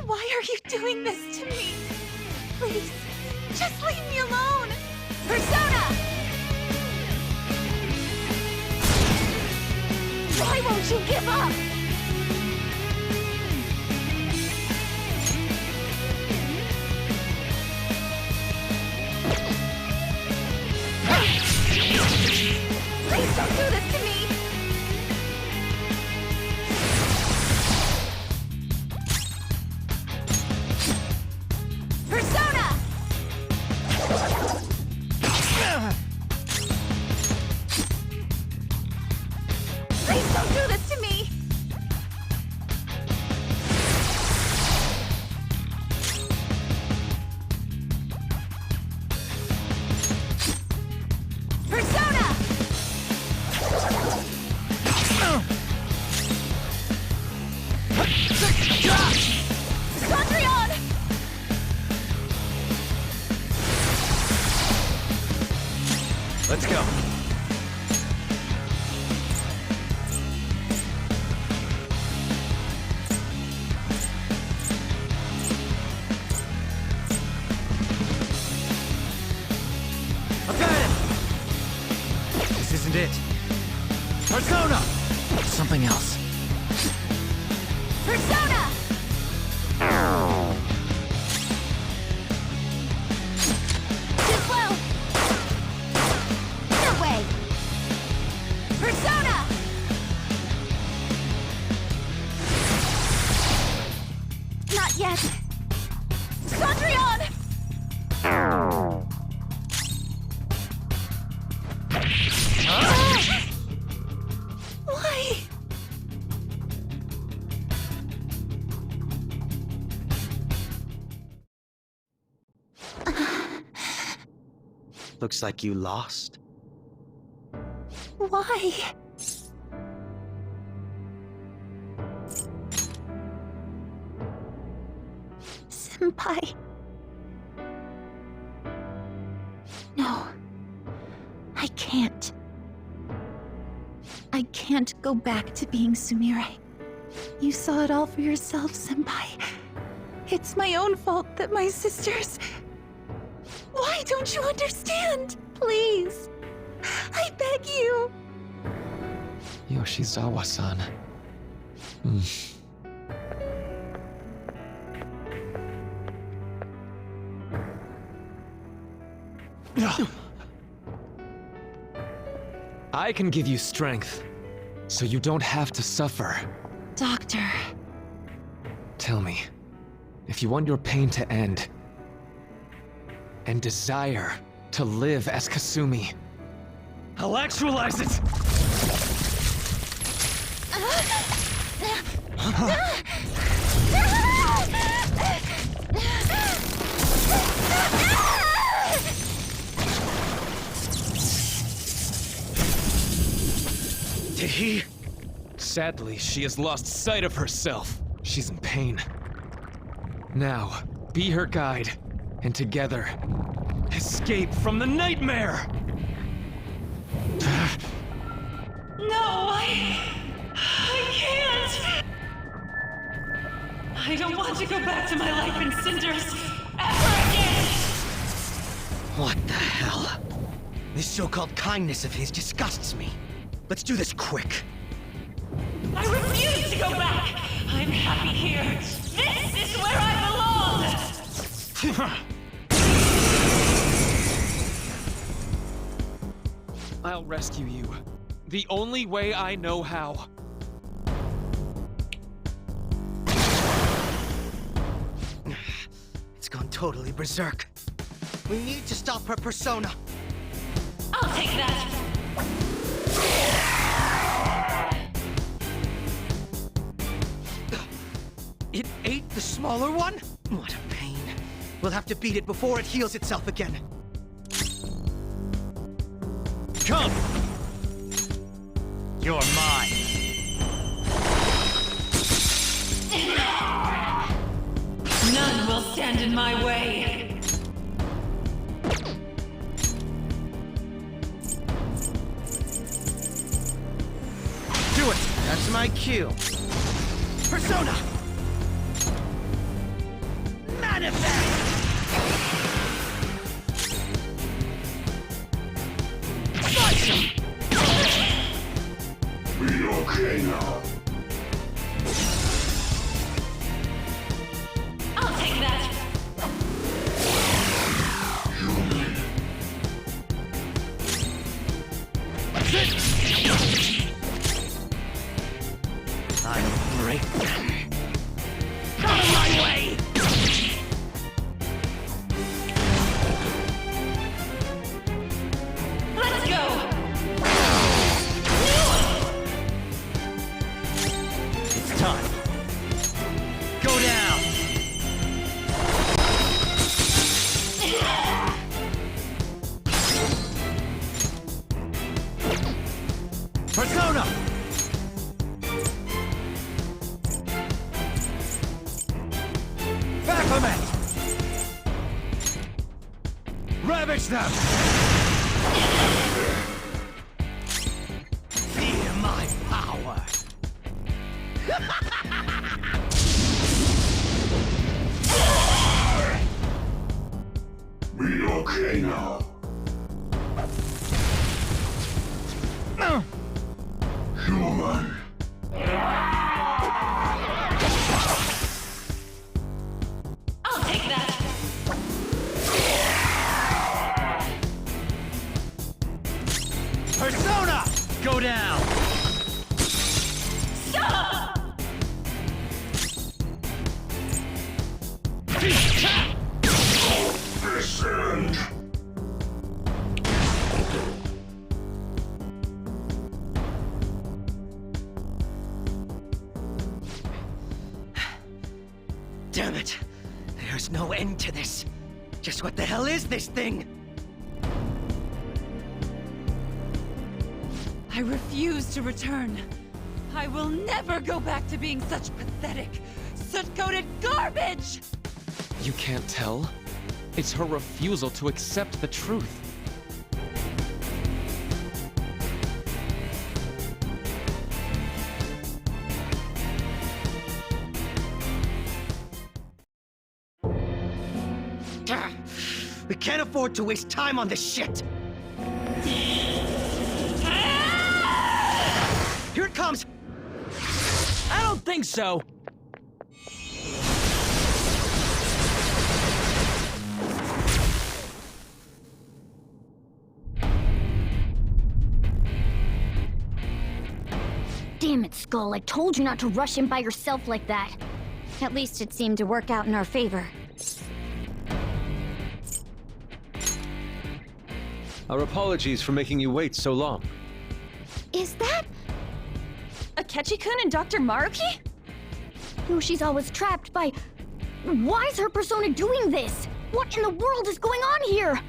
Why are you doing this to me? Please, just leave me alone! Persona! Why won't you give up? Please don't do this to me! Persona! Please don't do this to me! Persona! Cendrillon! Let's go. I've got it! This isn't it. Persona! Something else. Persona! Too slow! No way! Persona! Not yet! Cendrillon! Why? Looks like you lost. Why? Senpai. No. I can't. I can't go back to being Sumire. You saw it all for yourself, Senpai. It's my own fault that my sisters... Why don't you understand? Please. I beg you. Yoshizawa-san. I can give you strength, so you don't have to suffer. Doctor. Tell me, if you want your pain to end, and desire to live as Kasumi, I'll actualize it! Tehi? Sadly, she has lost sight of herself. She's in pain. Now, be her guide, and together, Escape from the nightmare! No, I can't! I don't want to go back to my life in cinders ever again! What the hell? This so-called kindness of his disgusts me. Let's do this quick. I refuse to go back! I'm happy here! This is where I belong! I'll rescue you. The only way I know how. It's gone totally berserk. We need to stop her persona. I'll take that! It ate the smaller one? What a pain. We'll have to beat it before it heals itself again. Come! You're mine. None will stand in my way! Do it! That's my cue. Persona! Manifest! Slice him! Be okay now. I'll take that! I'll break them. Out of my way! Let's go! It's time. Go down! Persona! Baphomet! Ravage them! Fear my power! Be okay now. Human. I'll take that! Persona! Go down! Stop! This end. Damn it! There's no end to this. Just what the hell is this thing? I refuse to return. I will never go back to being such pathetic, soot-coated garbage! You can't tell? It's her refusal to accept the truth. We can't afford to waste time on this shit! Here it comes! I don't think so! Damn it, Skull. I told you not to rush in by yourself like that. At least it seemed to work out in our favor. Our apologies for making you wait so long. Is that... Akechi-kun and Dr. Maruki? No, she's always trapped by... Why is her persona doing this? What in the world is going on here?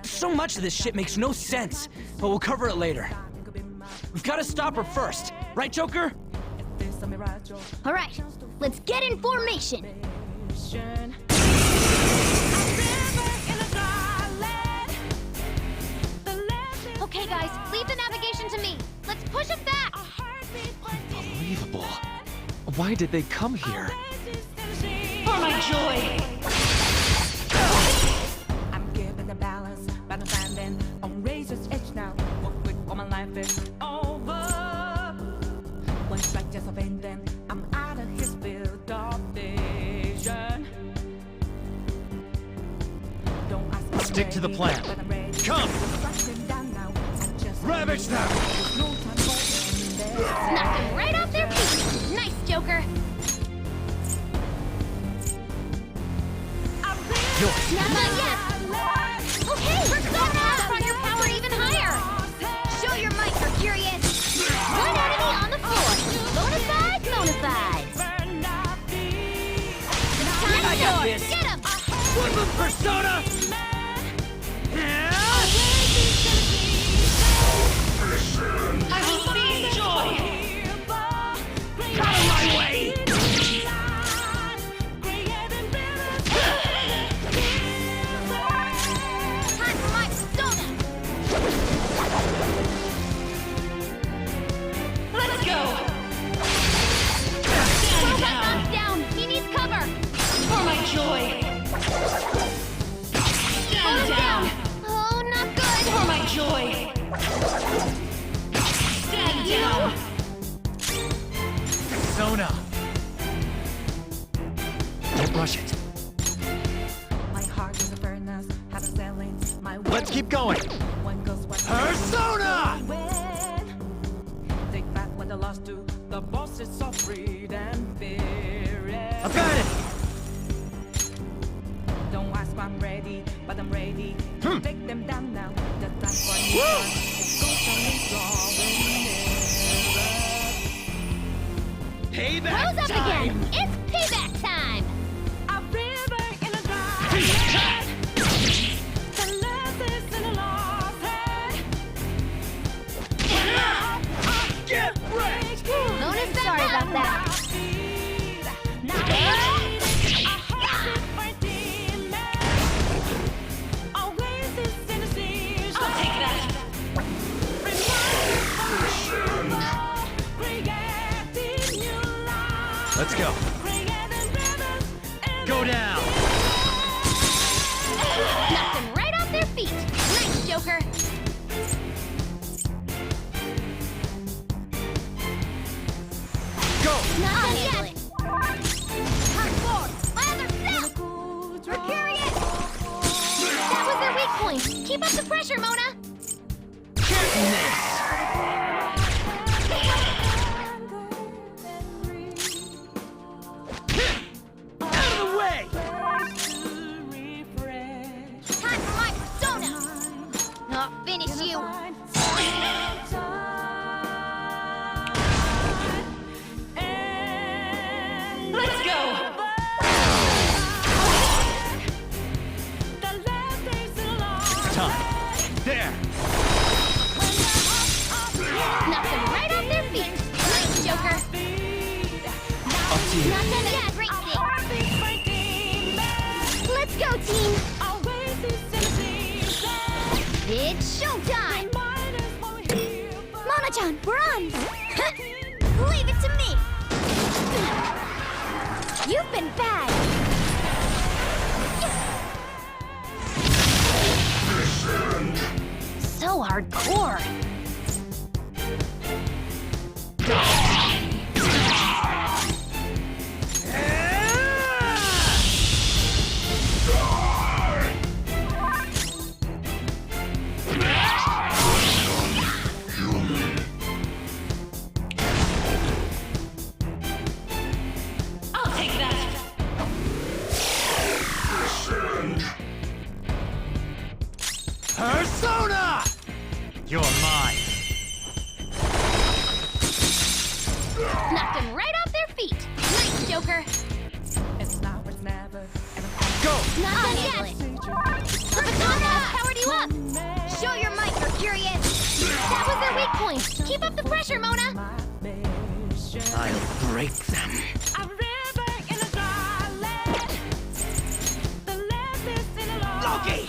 So much of this shit makes no sense, but we'll cover it later. We've got to stop her first, right, Joker? All right, let's get in formation. to me. Let's push him back. Unbelievable. Why did they come here? For my joy! I'm giving the balance, but I'm standing on razor's edge now. Walk quick or my life is over. One strike just of end, then I'm out of his field of vision. Don't ask me Stick to the plan. Come! Ravage them! Knock them right off their feet. Nice, Joker. Not yet. Okay, Persona! Brought your power even higher. Show your might, Mercurius. One enemy on the floor. Bonafide, bonafide. I got this. Get him! One move, Persona! I will seize joy! Out of my way! Time for my Persona! Let's go! Stand Stand down! down! He needs cover! For my joy! Stand down! Oh, not good! For my joy! Stand down! Persona! Don't rush it. My heart is a furnace, have a selling. My Let's keep going. One goes what Persona! Take back what I lost to the bosses of freedom and fear. I've got it! Don't ask why I'm ready, but I'm ready to take them down now. The time for me it's constantly drawing nearer. Payback Rose up time! again! It's payback time! A river in a dry the left is in a lost head. Get wrecked! Bonus sorry about that. I'll take that! Let's go. Go down! Knocked them right off their feet! Nice, Joker! Go! Not yet! Hard forward! My other self! Mercurius! That was their weak point! Keep up the pressure, Mona! Out of the way! Time for my Persona! I'll finish you! Let's go! Time. There! Knocked them right off their feet! Nice, Joker! Up to you. Not done yet! Great thing! Let's go, team! It's showtime! Mona-chan, we're on! Leave it to me! You've been bad! So hardcore! I'll take that! Persona! You're mine. Knocked them right off their feet! Nice, Joker! It's now or it's never. Go! Not done yet! Persona! Powered you up! Show your might, Mercurius! That was their weak point! Keep up the pressure, Mona! I'll break them. Loki!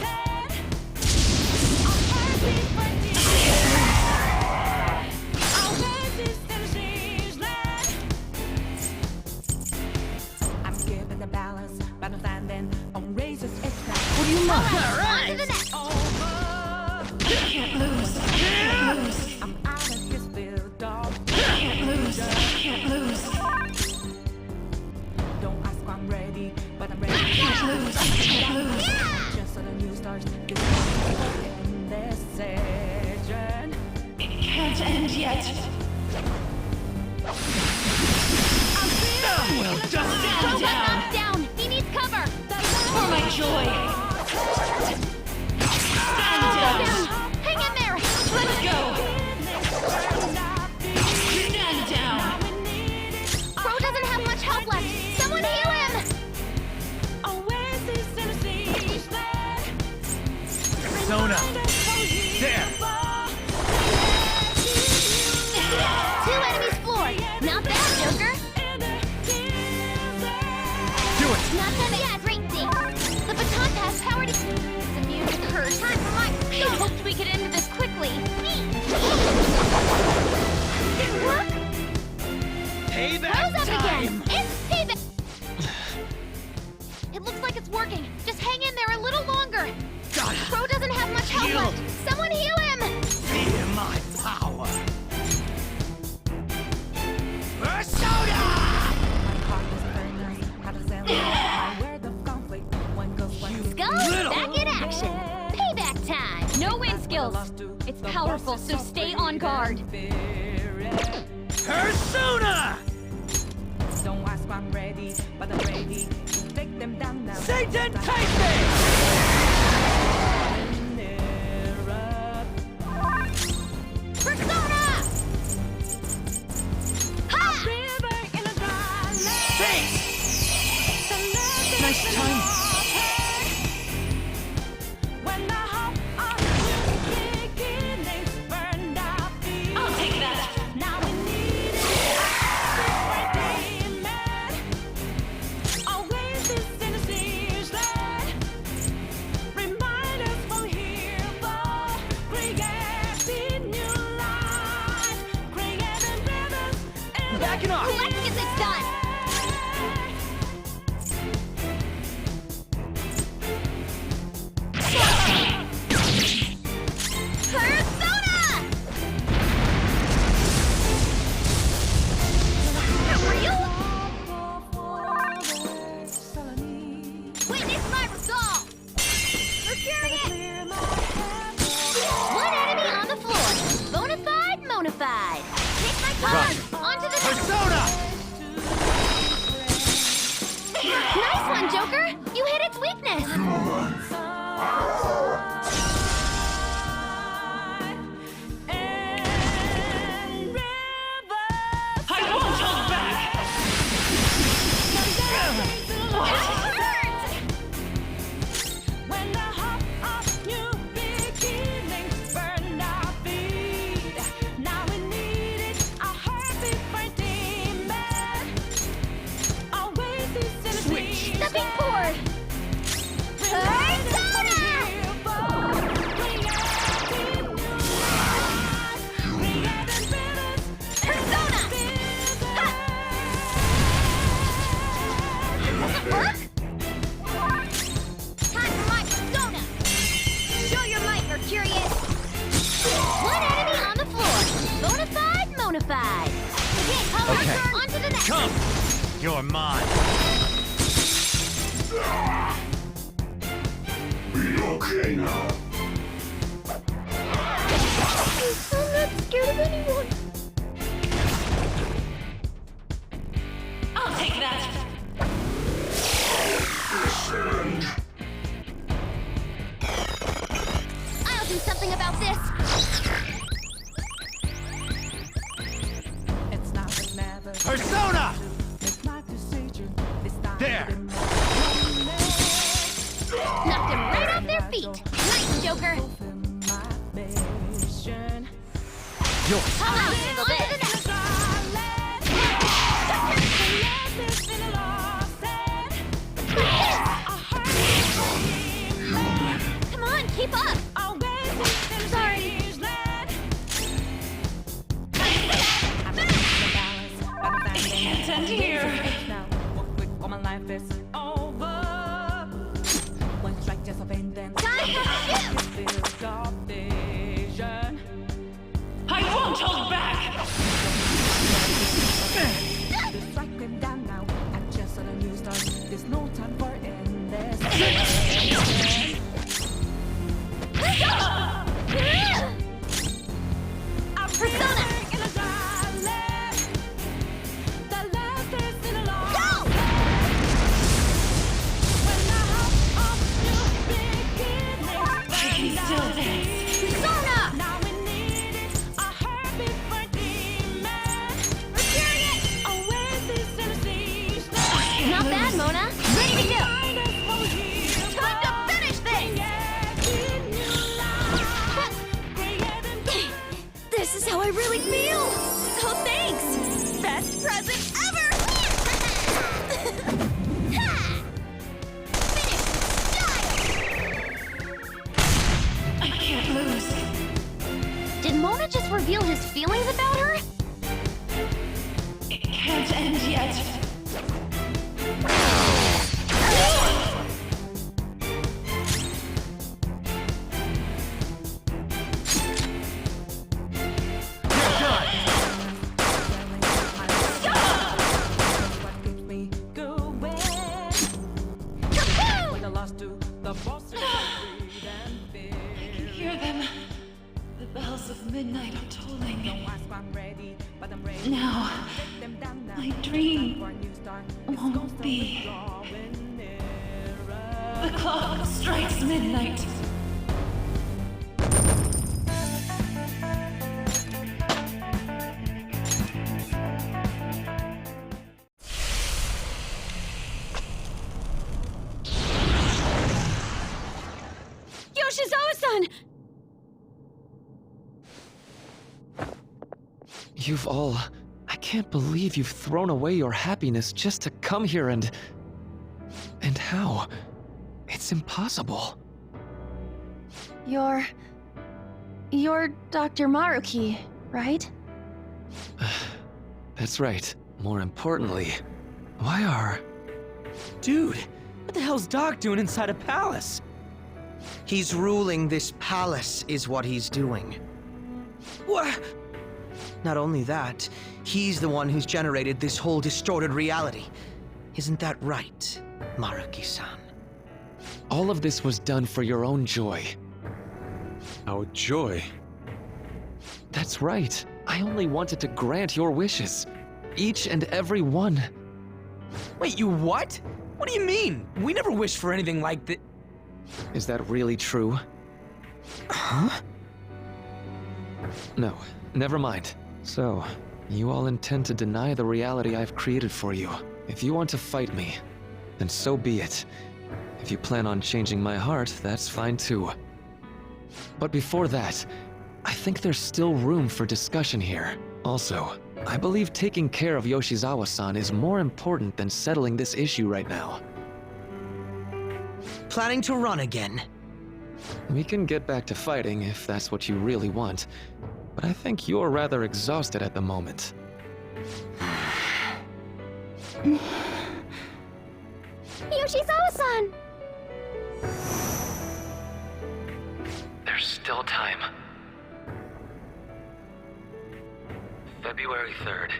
the balance, but I'm standing on razor's edge now. What do you want? On to the next. You can't lose. Can't lose. I'm out of his field, dog. Can't lose. Can't lose. Don't ask why I'm ready, but I'm ready. Can't lose. Can't lose. Just so the news starts. This decision. It can't end yet. Well done! Crow got knocked down. He needs cover. For my joy. Stand down. Hang in there. Let's go. Stand down. Crow doesn't have much help left. Someone heal him. Persona! There! 2 enemies floored. Not bad, Joker. Do it! Not done yet. Great thing. The baton pass powered. It's immune to curse. Time for my. I hoped we could end this quickly. Did it work? Payback Rose up time! again. It's payback. It looks like it's working. Just hang in there a little longer. Got it! Crow doesn't have much help Heal. left. Someone heal him. Feel my power! Persona! Skull, back in action. Payback time. No wind skills. It's powerful, so stay on guard. Persona! Don't ask why I'm ready, but I'm ready to take them down now. Satan Tyson! Persona! Ha! Nice time! I'll take that. Backing off! Let's get this done. Persona! Real? Witness my resolve! Mercurian! One enemy on the floor. Bonafide, Monafide. Take my card. On to the next. Persona! Nice one, Joker! You hit its weakness! I won't hold back. Stepping forward! Persona! Persona! Ha! Does it work? Time for my persona! Show your might, Mercurius! One enemy on the floor! Bonafide, Monafide! Okay, on to the next! Come! You're mine! Be okay now. I'm not scared of anyone! I'll take that. Descend. I'll do something about this! It's not that never. Persona! It's my decision. This time There! Knocked him right off their feet! Nice, Joker! Yours! How about you go there? Come on, keep up! Sorry. It can't end here. Now, what quick, all my life is won't hold back! Strike them down now. And just on a new start. There's no time for endless. Persona! Not bad, Mona. Ready to go. Time to finish things. This is how I really feel! Oh, thanks! Best present ever! I can't lose. Did Mona just reveal his feelings about her? It can't end yet. Hear them. The bells of midnight are tolling. Now, my dream won't be. The clock strikes midnight. Yoshizawa-san! You've all... I can't believe you've thrown away your happiness just to come here and... And how? It's impossible. You're Dr. Maruki, right? That's right. More importantly, why are... Dude, what the hell's Doc doing inside a palace? He's ruling this palace, is what he's doing. What? Not only that, he's the one who's generated this whole distorted reality. Isn't that right, Maruki-san? All of this was done for your own joy. Our joy? That's right. I only wanted to grant your wishes. Each and every one. Wait, you what? What do you mean? We never wished for anything like that. Is that really true? Huh? No, never mind. So, you all intend to deny the reality I've created for you. If you want to fight me, then so be it. If you plan on changing my heart, that's fine too. But before that, I think there's still room for discussion here. Also, I believe taking care of Yoshizawa-san is more important than settling this issue right now. Planning to run again? We can get back to fighting if that's what you really want, but I think you're rather exhausted at the moment. Yoshizawa-san! There's still time. February 3rd.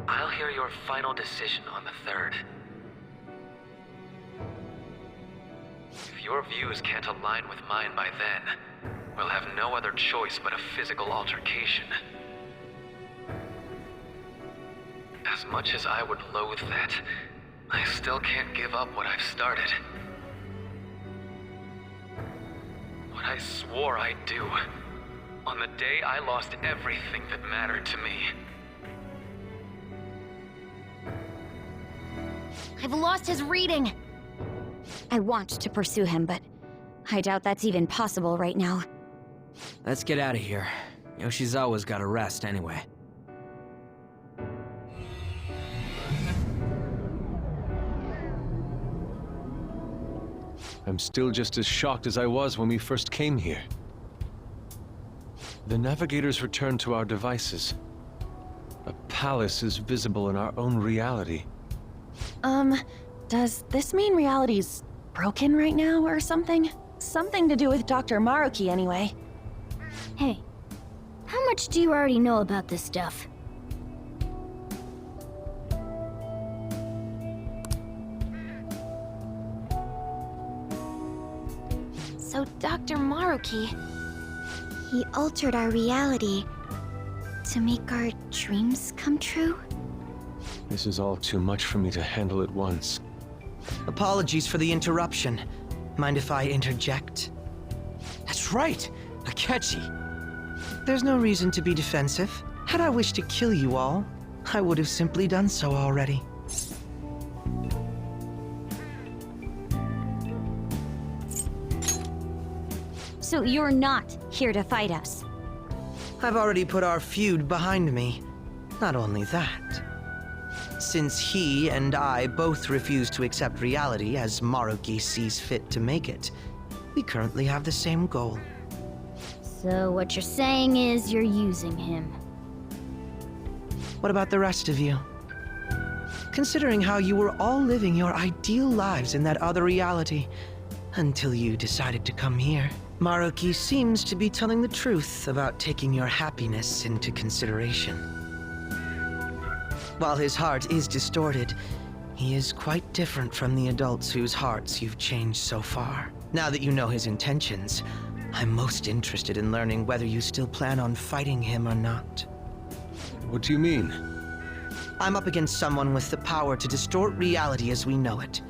I'll hear your final decision on the 3rd. If your views can't align with mine by then, we'll have no other choice but a physical altercation. As much as I would loathe that, I still can't give up what I've started. What I swore I'd do, on the day I lost everything that mattered to me. I've lost his reading. I want to pursue him, but I doubt that's even possible right now. Let's get out of here. Yoshizawa's gotta rest anyway. I'm still just as shocked as I was when we first came here. The navigators returned to our devices. A palace is visible in our own reality. Does this mean reality's broken right now or something? Something to do with Dr. Maruki anyway. Hey, How much do you already know about this stuff? So, Dr. Maruki, He altered our reality to make our dreams come true? This is all too much for me to handle at once. Apologies for the interruption. Mind if I interject? That's right! Akechi! There's no reason to be defensive. Had I wished to kill you all, I would have simply done so already. so you're not here to fight us. I've already put our feud behind me. Not only that. Since he and I both refuse to accept reality as Maruki sees fit to make it, we currently have the same goal. So what you're saying is you're using him. What about the rest of you? Considering how you were all living your ideal lives in that other reality, until you decided to come here, Maruki seems to be telling the truth about taking your happiness into consideration. While his heart is distorted, he is quite different from the adults whose hearts you've changed so far. Now that you know his intentions, I'm most interested in learning whether you still plan on fighting him or not. What do you mean? I'm up against someone with the power to distort reality as we know it.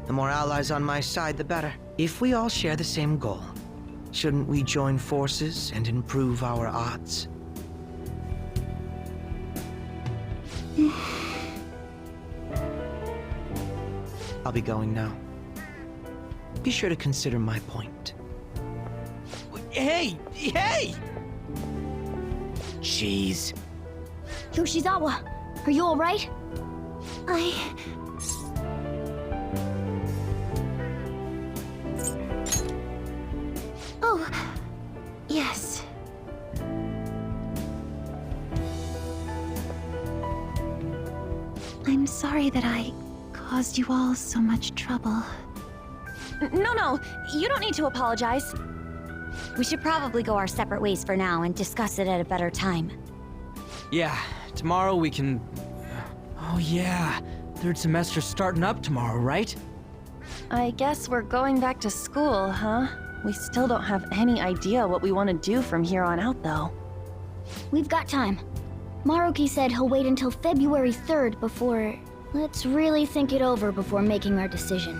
The more allies on my side, the better. If we all share the same goal, shouldn't we join forces and improve our odds? I'll be going now. Be sure to consider my point. Hey! Hey! Jeez. Yoshizawa, are you alright? Oh, yes. I'm sorry that I caused you all so much trouble. No, you don't need to apologize. We should probably go our separate ways for now and discuss it at a better time. Yeah, tomorrow we can... Oh yeah, third semester's starting up tomorrow, right? I guess we're going back to school, huh? We still don't have any idea what we want to do from here on out, though. We've got time. Maruki said he'll wait until February 3rd before... Let's really think it over before making our decision.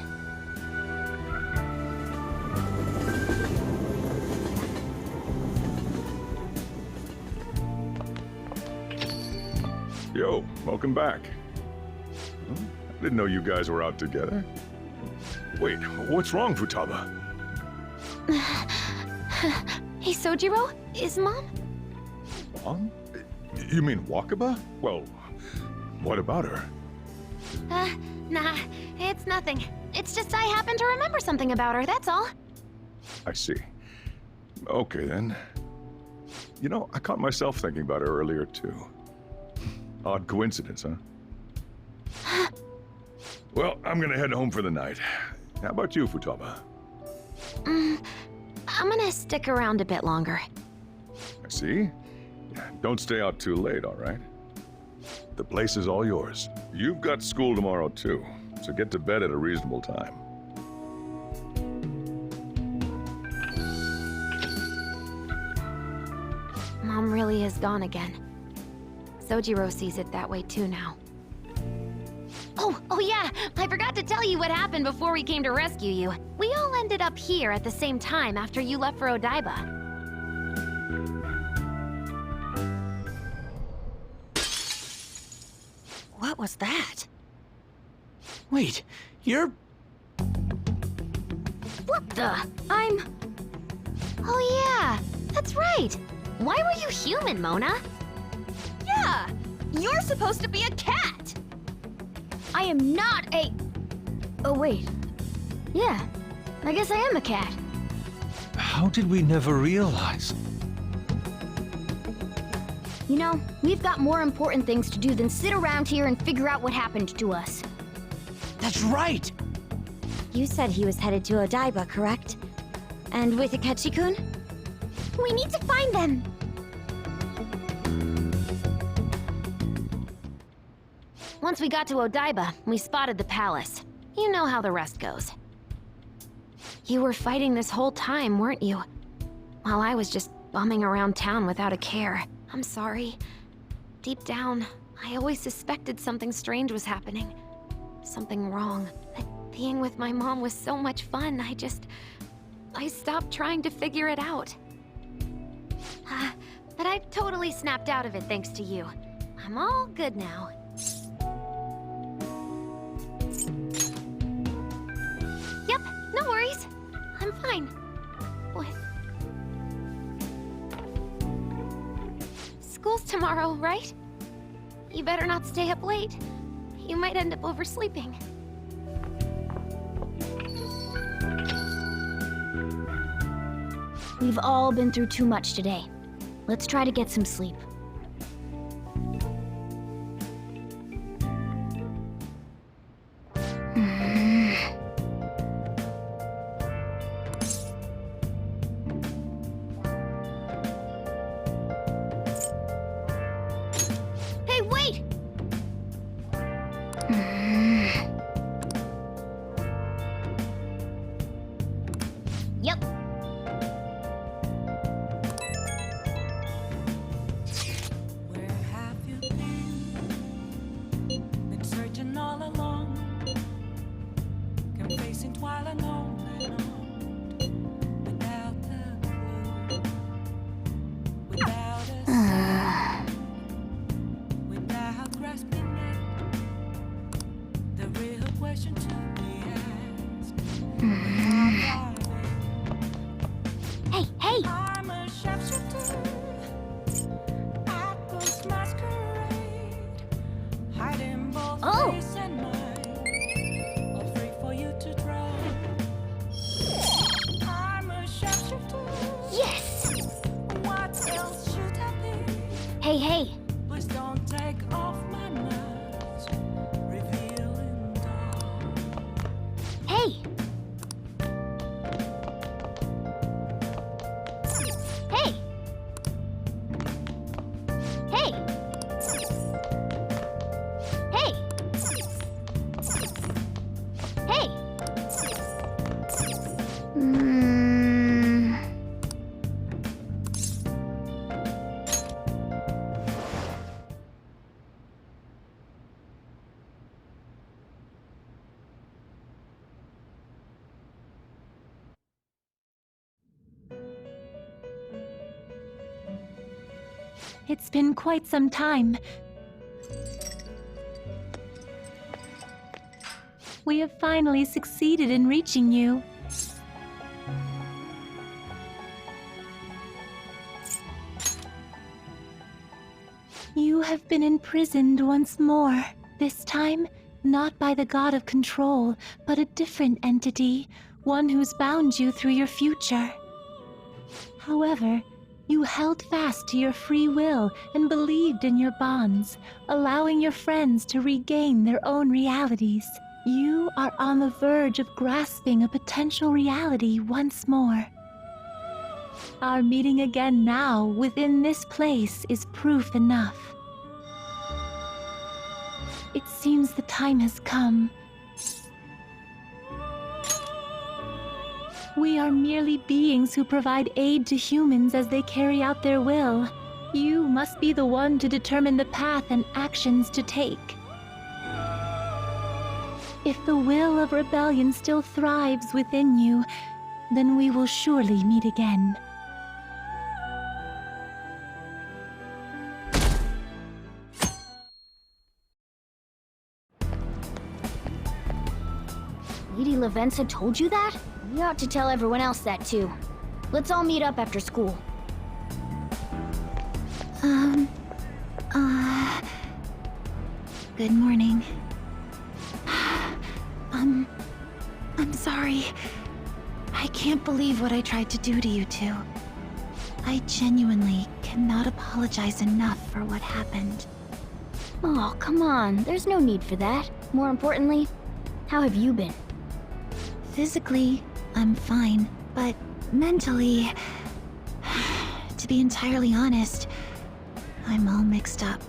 Yo, welcome back. I didn't know you guys were out together. Wait, what's wrong, Futaba? Hey, Sojiro, is Mom? Mom? You mean Wakaba? Well, what about her? Nah, it's nothing. It's just I happen to remember something about her, that's all. I see. Okay, then. You know, I caught myself thinking about her earlier, too. Odd coincidence, huh? Well, I'm gonna head home for the night. How about you, Futaba? I'm gonna stick around a bit longer. I see. Don't stay out too late, all right? The place is all yours. You've got school tomorrow, too, so get to bed at a reasonable time. Mom really is gone again. Sojiro sees it that way too now. Oh yeah, I forgot to tell you what happened before we came to rescue you. We all ended up here at the same time after you left for Odaiba. What was that? Wait, you're... What the? Oh yeah, that's right. Why were you human, Mona? Yeah! You're supposed to be a cat! I am not a... Oh, wait. Yeah, I guess I am a cat. How did we never realize? You know, we've got more important things to do than sit around here and figure out what happened to us. That's right! You said he was headed to Odaiba, correct? And with Akechi-kun? We need to find them! Once we got to Odaiba, we spotted the palace. You know how the rest goes. You were fighting this whole time, weren't you? While I was just bumming around town without a care. I'm sorry. Deep down, I always suspected something strange was happening. Something wrong. But being with my mom was so much fun, I stopped trying to figure it out. But I totally snapped out of it thanks to you. I'm all good now. Yep, no worries. I'm fine. What? School's tomorrow, right? You better not stay up late. You might end up oversleeping. We've all been through too much today. Let's try to get some sleep. Hey, wait! Yep. Where have you been? Been searching all along, confessing twilight on and on, without a clue, without a sign, without grasping at the real question to be asked. Hey, hey! I'm a sharpshooter. Apples masquerade, hiding both Oh. face and mind, all free for you to try. I'm a sharpshooter. Yes! What else should I be? Hey, hey! Please don't take off my mask, revealing dark. Hey! Hey! Hey! Hey! Hey! It's been quite some time. We have finally succeeded in reaching you. You have been imprisoned once more. This time, not by the god of control, but a different entity, one who's bound you through your future. However, you held fast to your free will and believed in your bonds, allowing your friends to regain their own realities. You are on the verge of grasping a potential reality once more. Our meeting again now within this place is proof enough. It seems the time has come. We are merely beings who provide aid to humans as they carry out their will. You must be the one to determine the path and actions to take. If the will of rebellion still thrives within you, then we will surely meet again. Lady Lavenza told you that? You ought to tell everyone else that too. Let's all meet up after school. Good morning. I'm sorry. I can't believe what I tried to do to you two. I genuinely cannot apologize enough for what happened. Oh, come on. There's no need for that. More importantly, how have you been? Physically, I'm fine, but mentally, to be entirely honest, I'm all mixed up.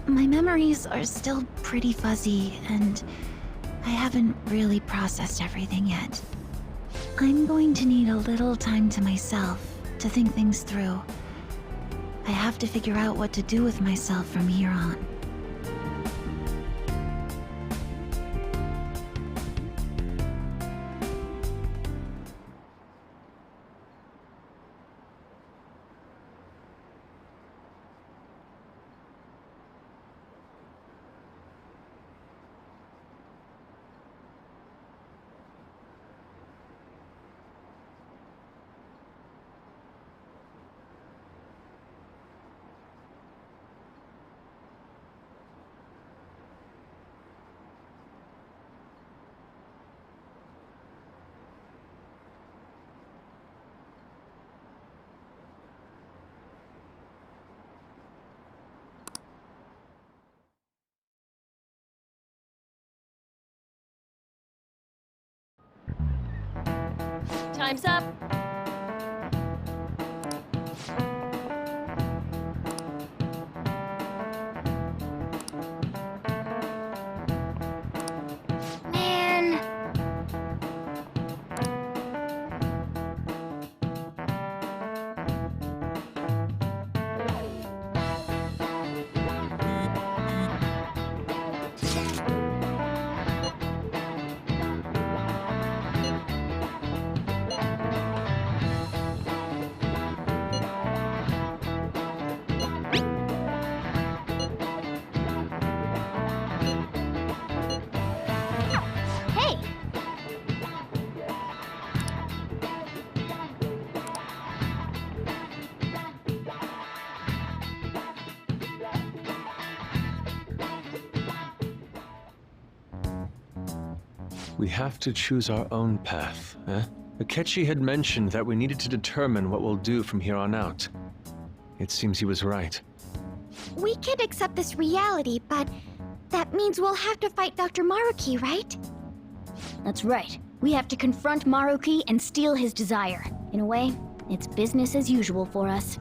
My memories are still pretty fuzzy, and I haven't really processed everything yet. I'm going to need a little time to myself to think things through. I have to figure out what to do with myself from here on. Time's up. Man. Hey! We have to choose our own path, eh? Akechi had mentioned that we needed to determine what we'll do from here on out. It seems he was right. We can't accept this reality, but that means we'll have to fight Dr. Maruki, right? That's right. We have to confront Maruki and steal his desire. In a way, it's business as usual for us.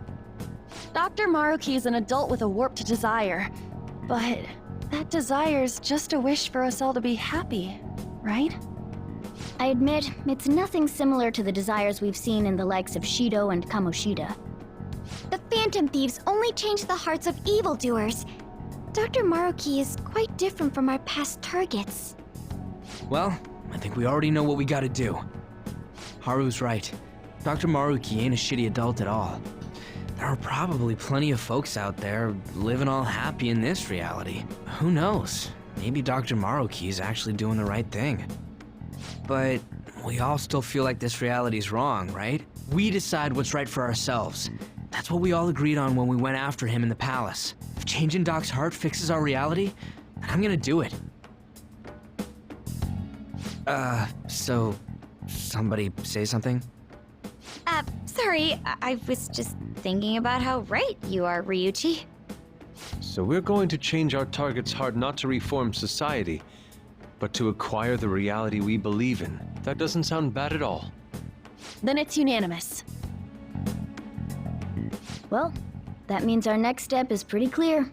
Dr. Maruki is an adult with a warped desire, but that desire's just a wish for us all to be happy, right? I admit, it's nothing similar to the desires we've seen in the likes of Shido and Kamoshida. The Phantom Thieves only change the hearts of evildoers. Dr. Maruki is quite different from our past targets. Well, I think we already know what we gotta do. Haru's right. Dr. Maruki ain't a shitty adult at all. There are probably plenty of folks out there living all happy in this reality. Who knows? Maybe Dr. Maruki is actually doing the right thing. But we all still feel like this reality's wrong, right? We decide what's right for ourselves. That's what we all agreed on when we went after him in the palace. If changing Doc's heart fixes our reality, then I'm gonna do it. So somebody say something? Sorry, I was just thinking about how right you are, Ryuichi. So we're going to change our target's heart not to reform society, but to acquire the reality we believe in. That doesn't sound bad at all. Then it's unanimous. Well, that means our next step is pretty clear.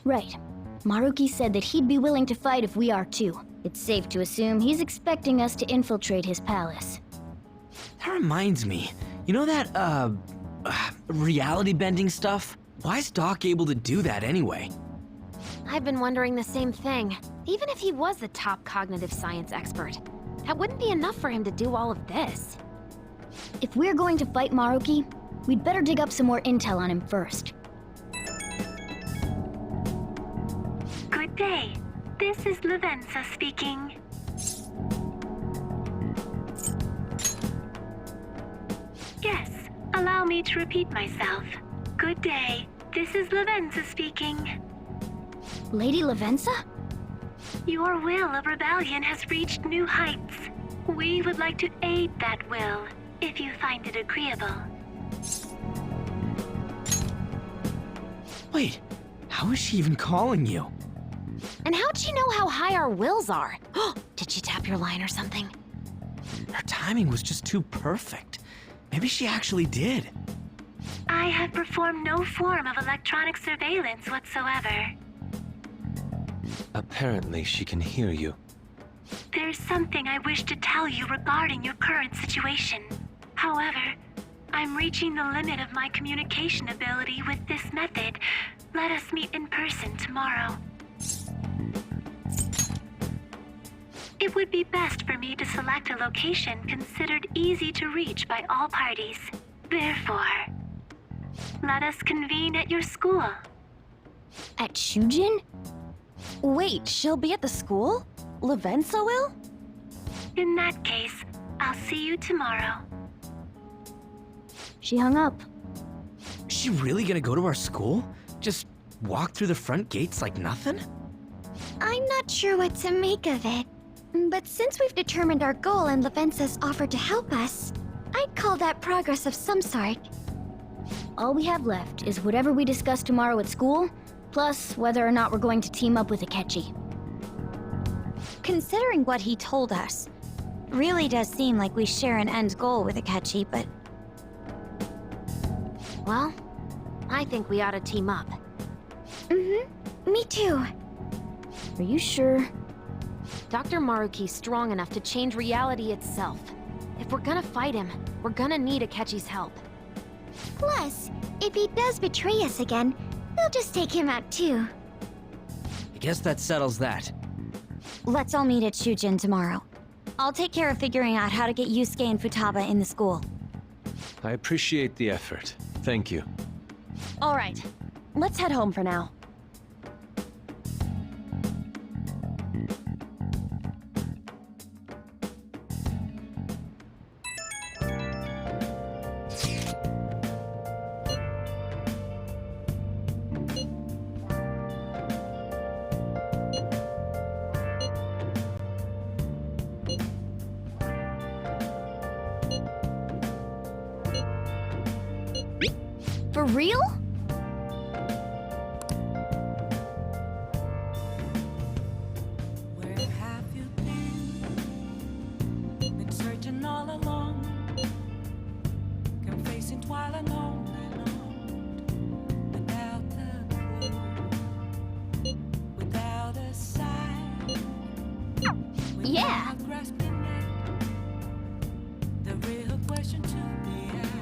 Right. Maruki said that he'd be willing to fight if we are too. It's safe to assume he's expecting us to infiltrate his palace. That reminds me. You know that, reality bending stuff? Why is Doc able to do that anyway? I've been wondering the same thing. Even if he was the top cognitive science expert, that wouldn't be enough for him to do all of this. If we're going to fight Maruki, we'd better dig up some more intel on him first. Good day. This is Lavenza speaking. Yes, allow me to repeat myself. Good day. This is Lavenza speaking. Lady Lavenza? Your will of rebellion has reached new heights. We would like to aid that will, if you find it agreeable. Wait, how is she even calling you? And how'd she know how high our wills are? Did she tap your line or something? Her timing was just too perfect. Maybe she actually did. I have performed no form of electronic surveillance whatsoever. Apparently, she can hear you. There's something I wish to tell you regarding your current situation. However, I'm reaching the limit of my communication ability with this method. Let us meet in person tomorrow. It would be best for me to select a location considered easy to reach by all parties. Therefore, let us convene at your school. At Shujin? Wait, she'll be at the school? Lavenza will? In that case, I'll see you tomorrow. She hung up. Is she really gonna go to our school? Just walk through the front gates like nothing? I'm not sure what to make of it. But since we've determined our goal and Lavenza's offered to help us, I'd call that progress of some sort. All we have left is whatever we discuss tomorrow at school, plus whether or not we're going to team up with Akechi. Considering what he told us, really does seem like we share an end goal with Akechi, but... Well, I think we ought to team up. Me too. Are you sure? Dr. Maruki's strong enough to change reality itself. If we're gonna fight him, we're gonna need Akechi's help. Plus, if he does betray us again, we'll just take him out too. I guess that settles that. Let's all meet at Shujin tomorrow. I'll take care of figuring out how to get Yusuke and Futaba in the school. I appreciate the effort. Thank you. All right, let's head home for now. For real? Where have you been searching all along, confessing while alone and on, without a clue, without a sign. Yeah. Without grasping it, the real question to be asked.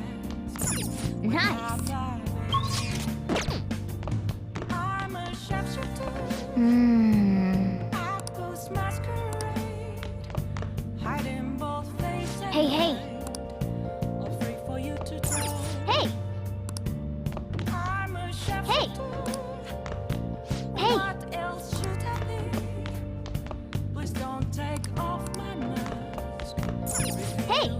Nice. I'm a sharpshooter. Outpost masquerade, hiding both face and Hey. afraid for you to tell. Hey! I'm a Hey! Hey! What else should I be? Please don't take off my mask. Hey!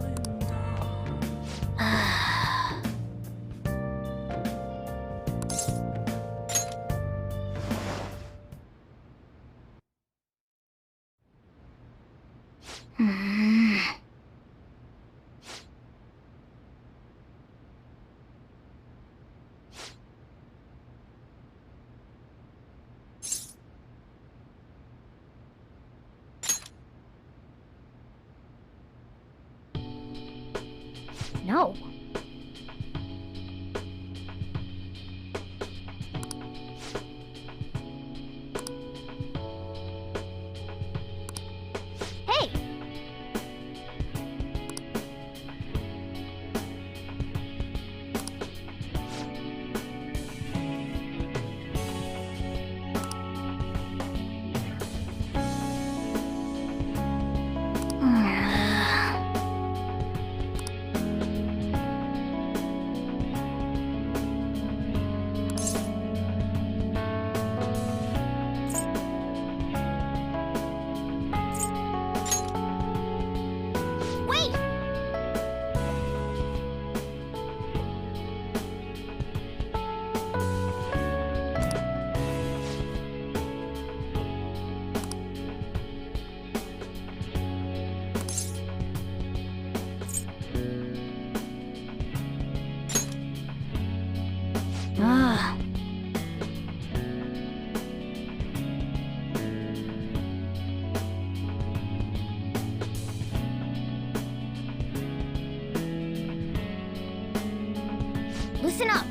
No. Hey! Wait! Ah. Listen up.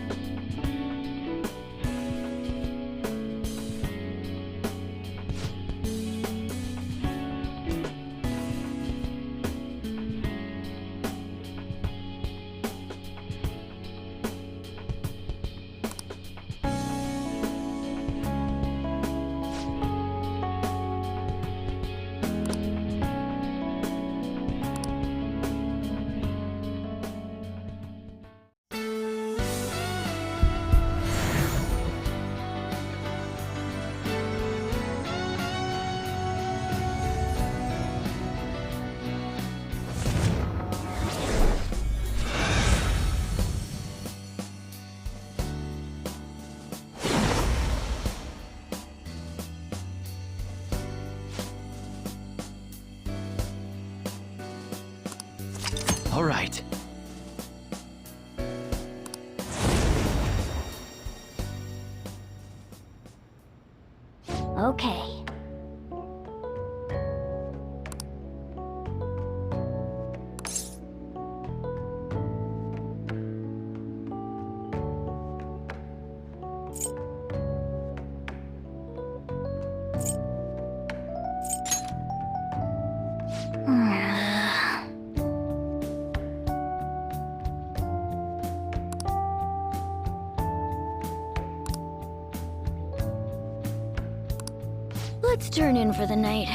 All right. Okay. Let's turn in for the night.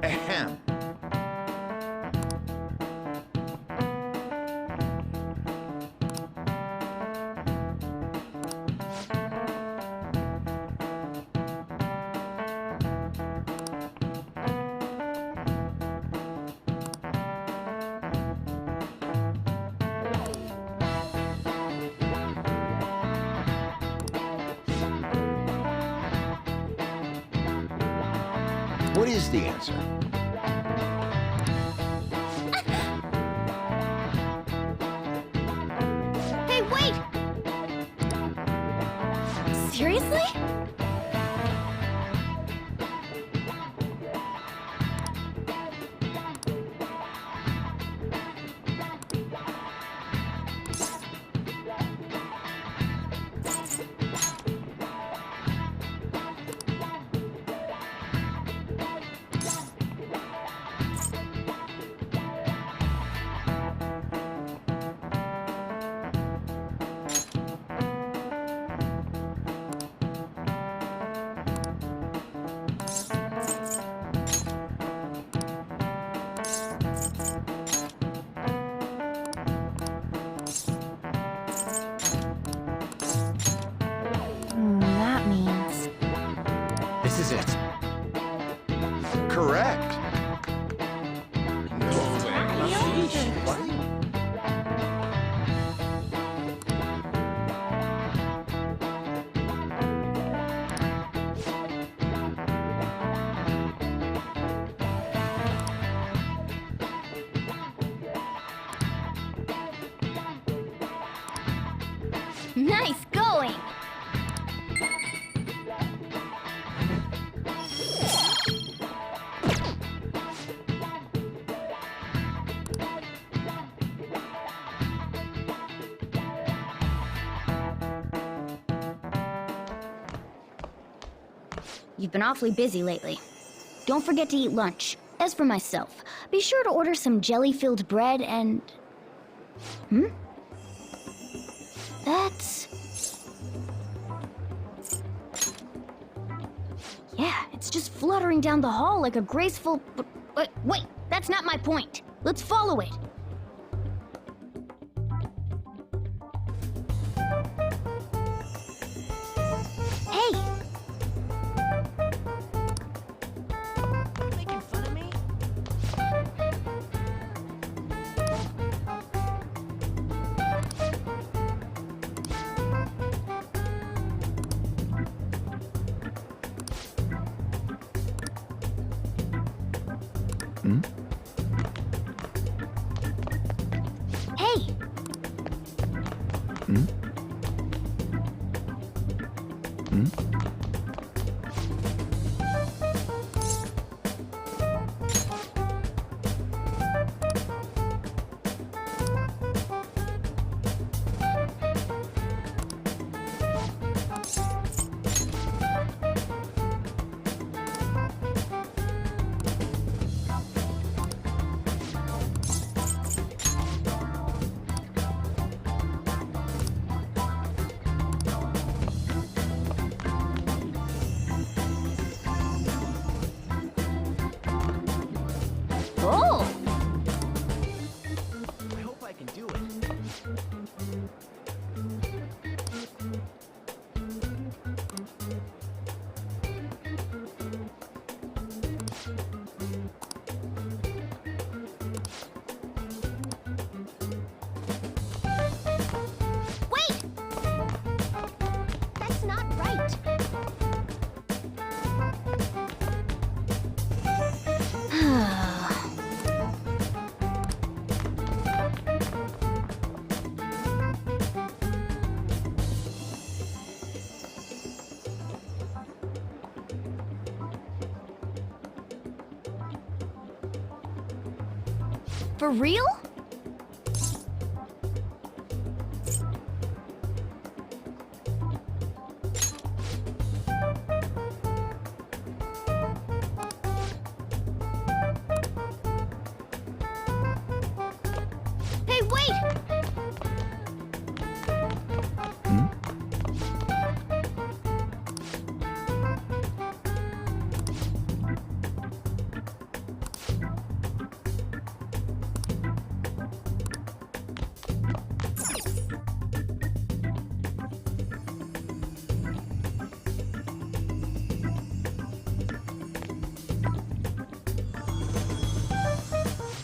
Ahem. What is the answer? Hey, wait! Seriously? That means... This is it. Correct. No way. What? Nice going! You've been awfully busy lately. Don't forget to eat lunch. As for myself, be sure to order some jelly-filled bread and... That's... Yeah, it's just fluttering down the hall like a graceful... Wait, that's not my point. Let's follow it. Hey! Making fun of me? Hmm? Hey! Hmm? Hmm? Oh! I hope I can do it. Wait! That's not right. For real? Hey, wait!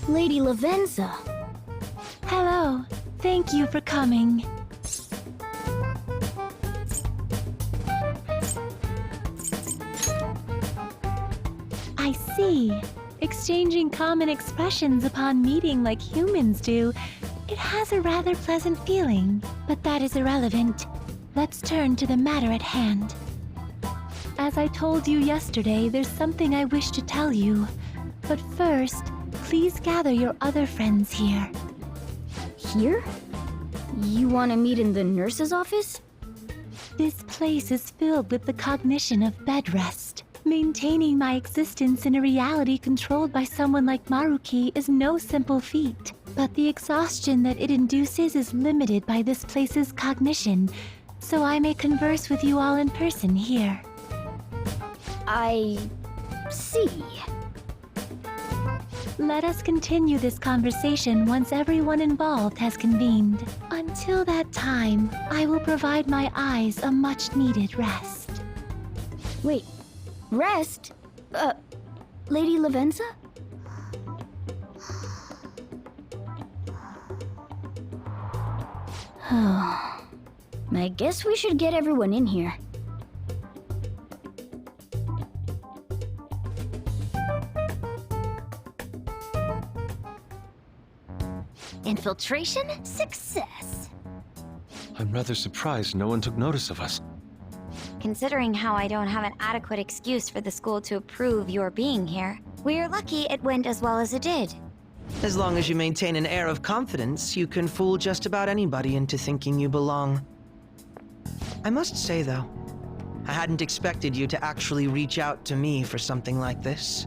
Lady Lavenza. Hello. Thank you for coming. I see. Exchanging common expressions upon meeting like humans do, it has a rather pleasant feeling. But that is irrelevant. Let's turn to the matter at hand. As I told you yesterday, there's something I wish to tell you. But first, please gather your other friends here. Here? You want to meet in the nurse's office? This place is filled with the cognition of bed rest. Maintaining my existence in a reality controlled by someone like Maruki is no simple feat. But the exhaustion that it induces is limited by this place's cognition, so I may converse with you all in person here. I see. Let us continue this conversation once everyone involved has convened. Until that time, I will provide my eyes a much-needed rest. Wait, rest? Lady Lavenza? I guess we should get everyone in here. Infiltration success. I'm rather surprised no one took notice of us. Considering how I don't have an adequate excuse for the school to approve your being here, we're lucky it went as well as it did. As long as you maintain an air of confidence, you can fool just about anybody into thinking you belong. I must say, though, I hadn't expected you to actually reach out to me for something like this.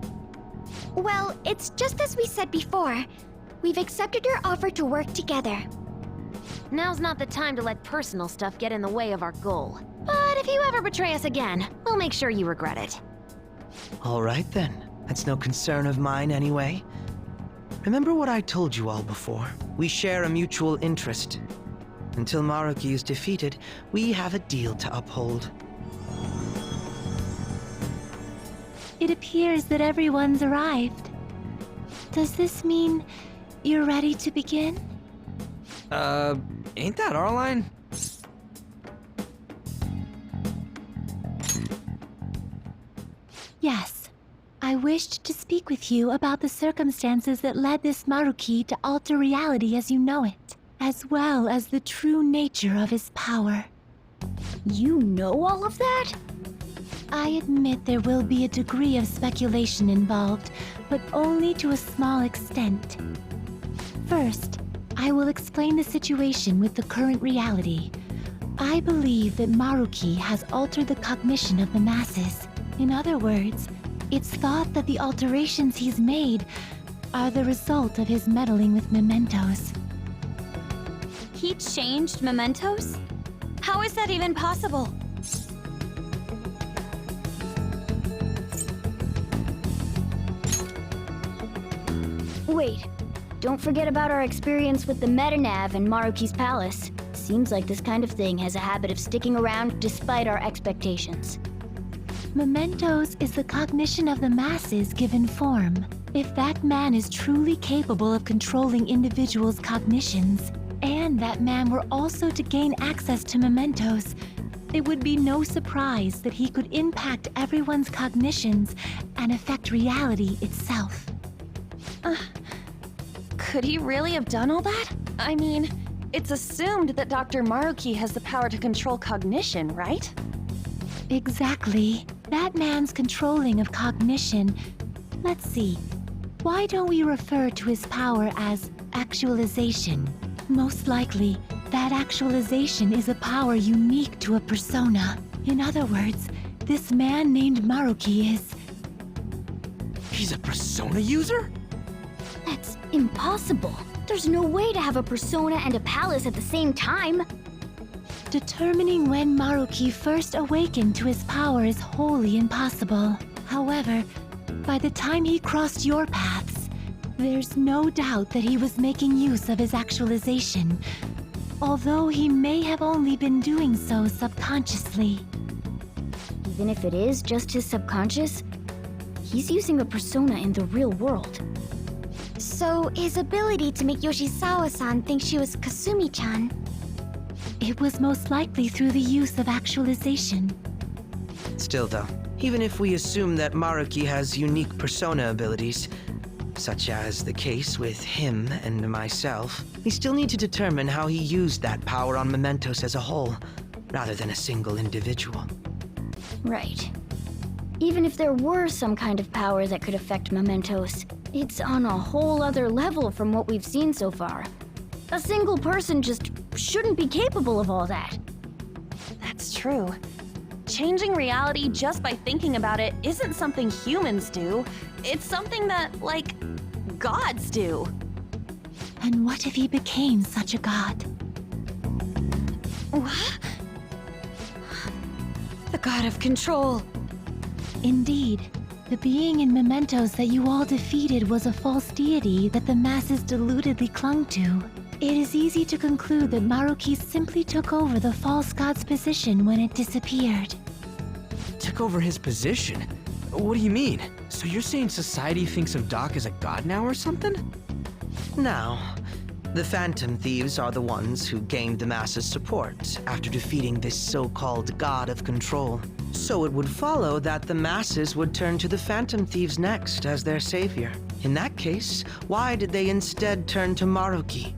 Well, it's just as we said before. We've accepted your offer to work together. Now's not the time to let personal stuff get in the way of our goal. But if you ever betray us again, we'll make sure you regret it. All right then. That's no concern of mine anyway. Remember what I told you all before. We share a mutual interest. Until Maruki is defeated, we have a deal to uphold. It appears that everyone's arrived. Does this mean you're ready to begin? Ain't that our line? Yes. I wished to speak with you about the circumstances that led this Maruki to alter reality as you know it, as well as the true nature of his power. You know all of that? I admit there will be a degree of speculation involved, but only to a small extent. First, I will explain the situation with the current reality. I believe that Maruki has altered the cognition of the masses. In other words, it's thought that the alterations he's made are the result of his meddling with mementos. He changed mementos? How is that even possible? Wait, don't forget about our experience with the Metanav in Maruki's palace. Seems like this kind of thing has a habit of sticking around despite our expectations. Mementos is the cognition of the masses given form. If that man is truly capable of controlling individuals' cognitions, and that man were also to gain access to mementos, it would be no surprise that he could impact everyone's cognitions and affect reality itself. Could he really have done all that? I mean, it's assumed that Dr. Maruki has the power to control cognition, right? Exactly. That man's controlling of cognition. Let's see. Why don't we refer to his power as actualization? Most likely, that actualization is a power unique to a persona. In other words, this man named Maruki is... He's a persona user? That's impossible. There's no way to have a persona and a palace at the same time. Determining when Maruki first awakened to his power is wholly impossible. However, by the time he crossed your paths, there's no doubt that he was making use of his actualization, although he may have only been doing so subconsciously. Even if it is just his subconscious, he's using a persona in the real world. So his ability to make Yoshizawa-san think she was Kasumi-chan. It was most likely through the use of actualization. Still though, even if we assume that Maruki has unique persona abilities, such as the case with him and myself, we still need to determine how he used that power on mementos as a whole, rather than a single individual. Right. Even if there were some kind of power that could affect mementos, it's on a whole other level from what we've seen so far. A single person just shouldn't be capable of all that. That's true. Changing reality just by thinking about it isn't something humans do. It's something that, like, gods do. And what if he became such a god? What? The god of control. Indeed. The being in mementos that you all defeated was a false deity that the masses deludedly clung to. It is easy to conclude that Maruki simply took over the false god's position when it disappeared. Took over his position? What do you mean? So you're saying society thinks of Doc as a god now or something? Now, the Phantom Thieves are the ones who gained the masses' support after defeating this so-called god of control. So it would follow that the masses would turn to the Phantom Thieves next as their savior. In that case, why did they instead turn to Maruki,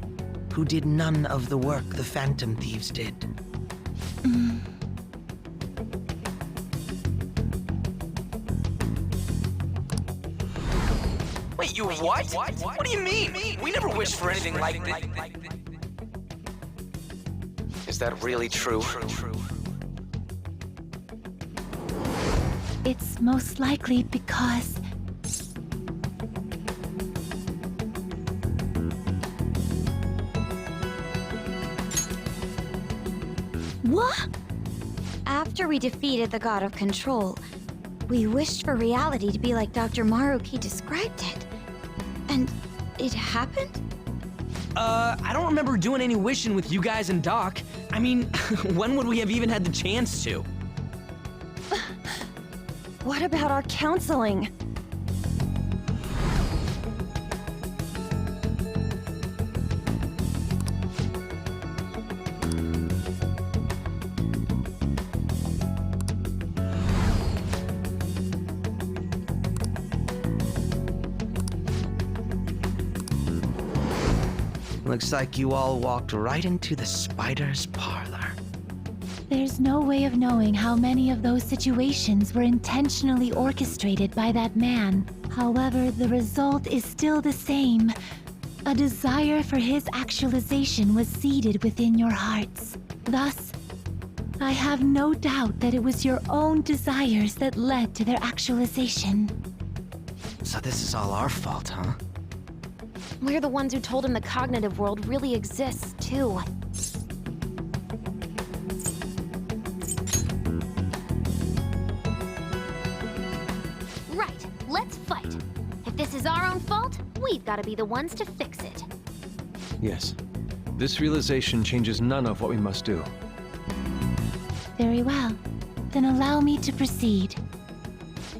who did none of the work the Phantom Thieves did? Wait, you what? What do you mean? We never wished for anything like this. Is that really true? It's most likely because... What? After we defeated the god of control, we wished for reality to be like Dr. Maruki described it. And it happened? I don't remember doing any wishing with you guys and Doc. I mean, when would we have even had the chance to? What about our counseling? Looks like you all walked right into the spider's parlor. There's no way of knowing how many of those situations were intentionally orchestrated by that man. However, the result is still the same. A desire for his actualization was seeded within your hearts. Thus, I have no doubt that it was your own desires that led to their actualization. So this is all our fault, huh? We're the ones who told him the cognitive world really exists, too. Right, let's fight. If this is our own fault, we've got to be the ones to fix it. Yes. This realization changes none of what we must do. Very well. Then allow me to proceed.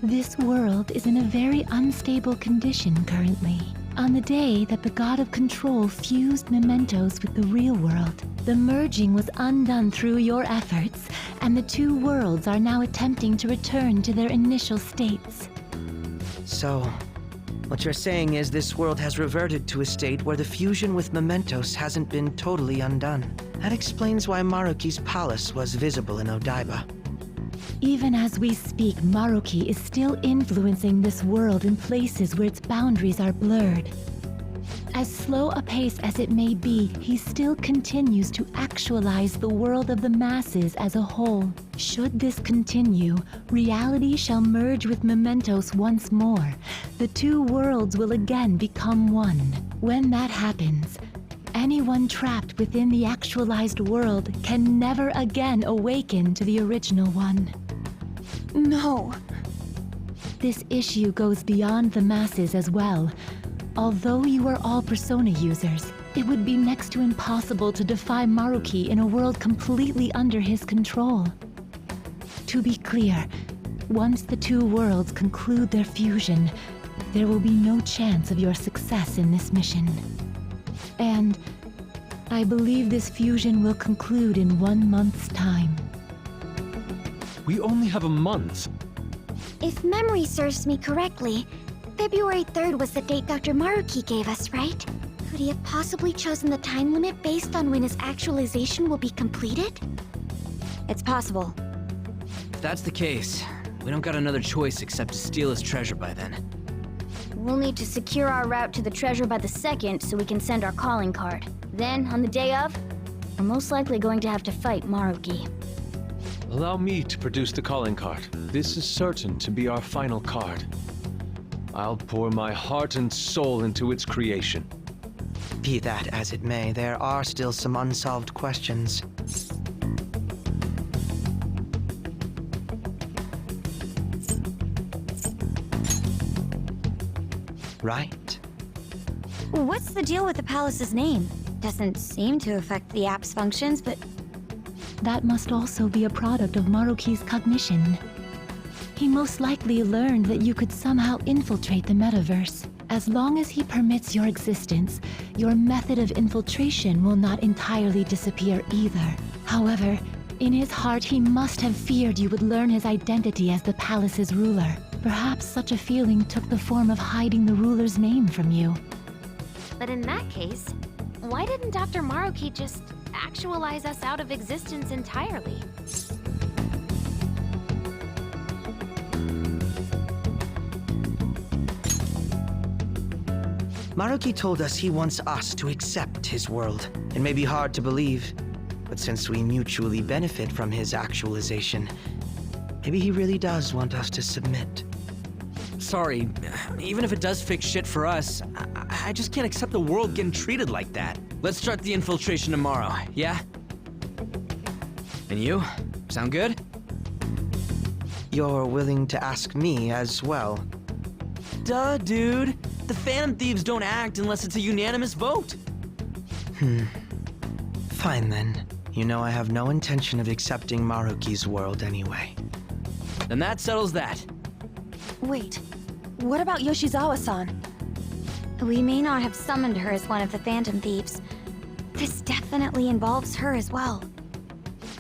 This world is in a very unstable condition currently. On the day that the God of Control fused mementos with the real world, the merging was undone through your efforts, and the two worlds are now attempting to return to their initial states. So, what you're saying is this world has reverted to a state where the fusion with mementos hasn't been totally undone. That explains why Maruki's palace was visible in Odaiba. Even as we speak, Maruki is still influencing this world in places where its boundaries are blurred. As slow a pace as it may be, he still continues to actualize the world of the masses as a whole. Should this continue, reality shall merge with mementos once more. The two worlds will again become one. When that happens, anyone trapped within the actualized world can never again awaken to the original one. No. This issue goes beyond the masses as well. Although you are all Persona users, it would be next to impossible to defy Maruki in a world completely under his control. To be clear, once the two worlds conclude their fusion, there will be no chance of your success in this mission. And I believe this fusion will conclude in 1 month's time. We only have a month. If memory serves me correctly, February 3rd was the date Dr. Maruki gave us, right? Could he have possibly chosen the time limit based on when his actualization will be completed? It's possible. If that's the case, we don't got another choice except to steal his treasure by then. We'll need to secure our route to the treasure by the 2nd so we can send our calling card. Then, on the day of, we're most likely going to have to fight Maruki. Allow me to produce the calling card. This is certain to be our final card. I'll pour my heart and soul into its creation. Be that as it may, there are still some unsolved questions. Right. What's the deal with the palace's name? Doesn't seem to affect the app's functions, but... That must also be a product of Maruki's cognition. He most likely learned that you could somehow infiltrate the metaverse. As long as he permits your existence, your method of infiltration will not entirely disappear either. However, in his heart he must have feared you would learn his identity as the palace's ruler. Perhaps such a feeling took the form of hiding the ruler's name from you. But in that case, why didn't Dr. Maruki just actualize us out of existence entirely? Maruki told us he wants us to accept his world. It may be hard to believe, but since we mutually benefit from his actualization, maybe he really does want us to submit. Sorry, even if it does fix shit for us, I just can't accept the world getting treated like that. Let's start the infiltration tomorrow, yeah? And you? Sound good? You're willing to ask me as well? Duh, dude. The Phantom Thieves don't act unless it's a unanimous vote. Fine then. You know I have no intention of accepting Maruki's world anyway. Then that settles that. Wait, what about Yoshizawa-san? We may not have summoned her as one of the Phantom Thieves. This definitely involves her as well.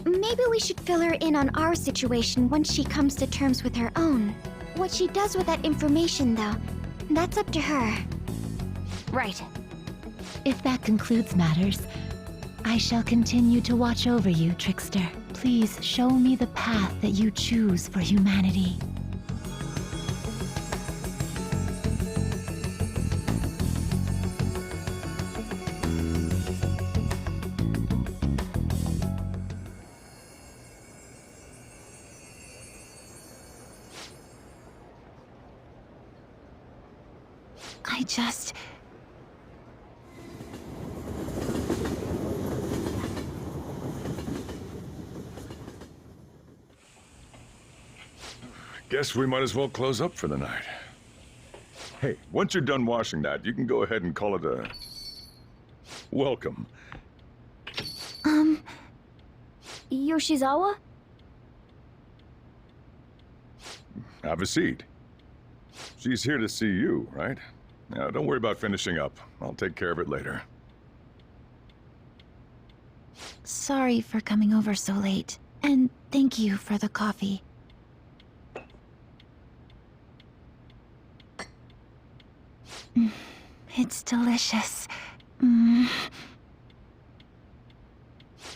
Maybe we should fill her in on our situation once she comes to terms with her own. What she does with that information, though, that's up to her. Right. If that concludes matters, I shall continue to watch over you, Trickster. Please show me the path that you choose for humanity. I just... Guess we might as well close up for the night. Hey, once you're done washing that, you can go ahead and call it a... welcome. Yoshizawa? Have a seat. She's here to see you, right? Now, don't worry about finishing up. I'll take care of it later. Sorry for coming over so late. And thank you for the coffee. It's delicious.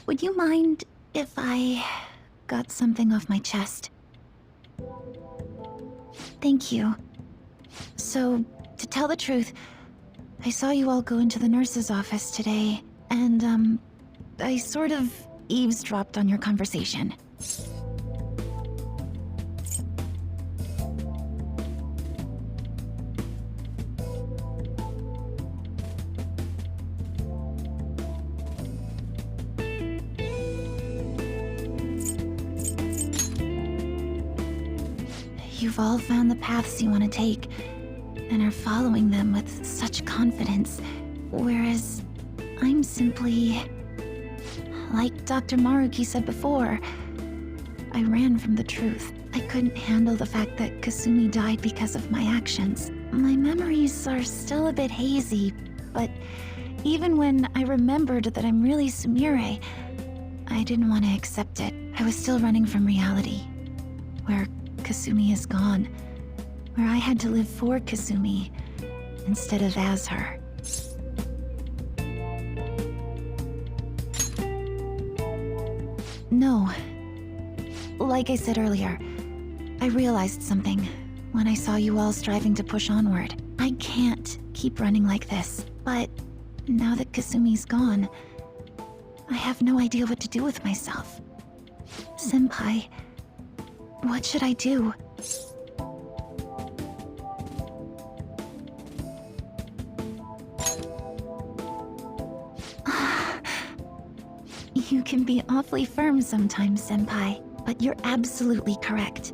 Would you mind if I got something off my chest? Thank you. So, to tell the truth, I saw you all go into the nurse's office today, and, I sort of eavesdropped on your conversation. You've all found the paths you want to take, and are following them with such confidence, whereas I'm simply... Like Dr. Maruki said before, I ran from the truth. I couldn't handle the fact that Kasumi died because of my actions. My memories are still a bit hazy, but even when I remembered that I'm really Sumire, I didn't want to accept it. I was still running from reality, where Kasumi is gone, where I had to live for Kasumi instead of as her. No. Like I said earlier, I realized something when I saw you all striving to push onward. I can't keep running like this, but now that Kasumi's gone, I have no idea what to do with myself. Senpai, what should I do? You can be awfully firm sometimes, Senpai, but you're absolutely correct.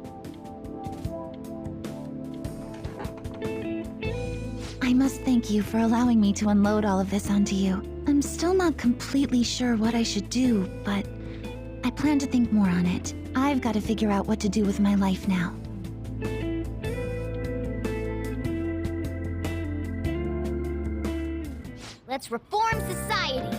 I must thank you for allowing me to unload all of this onto you. I'm still not completely sure what I should do, but I plan to think more on it. I've got to figure out what to do with my life now. Let's reform society.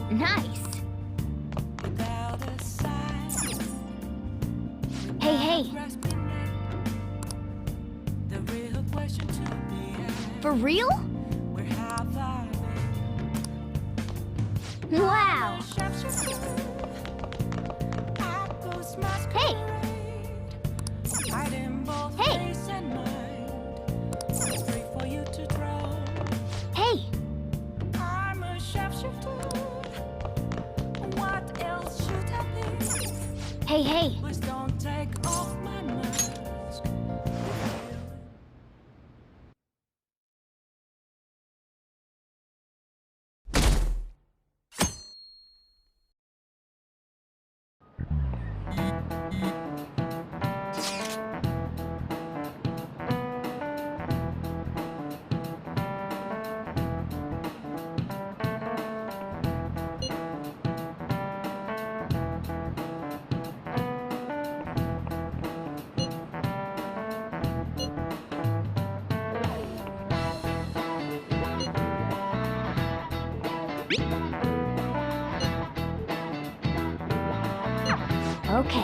Nice. Hey. For real? Wow. Hey. Hey. Hey. I'm a shapeshifter. What else should I be? Hey. Please don't take off my mask. Okay.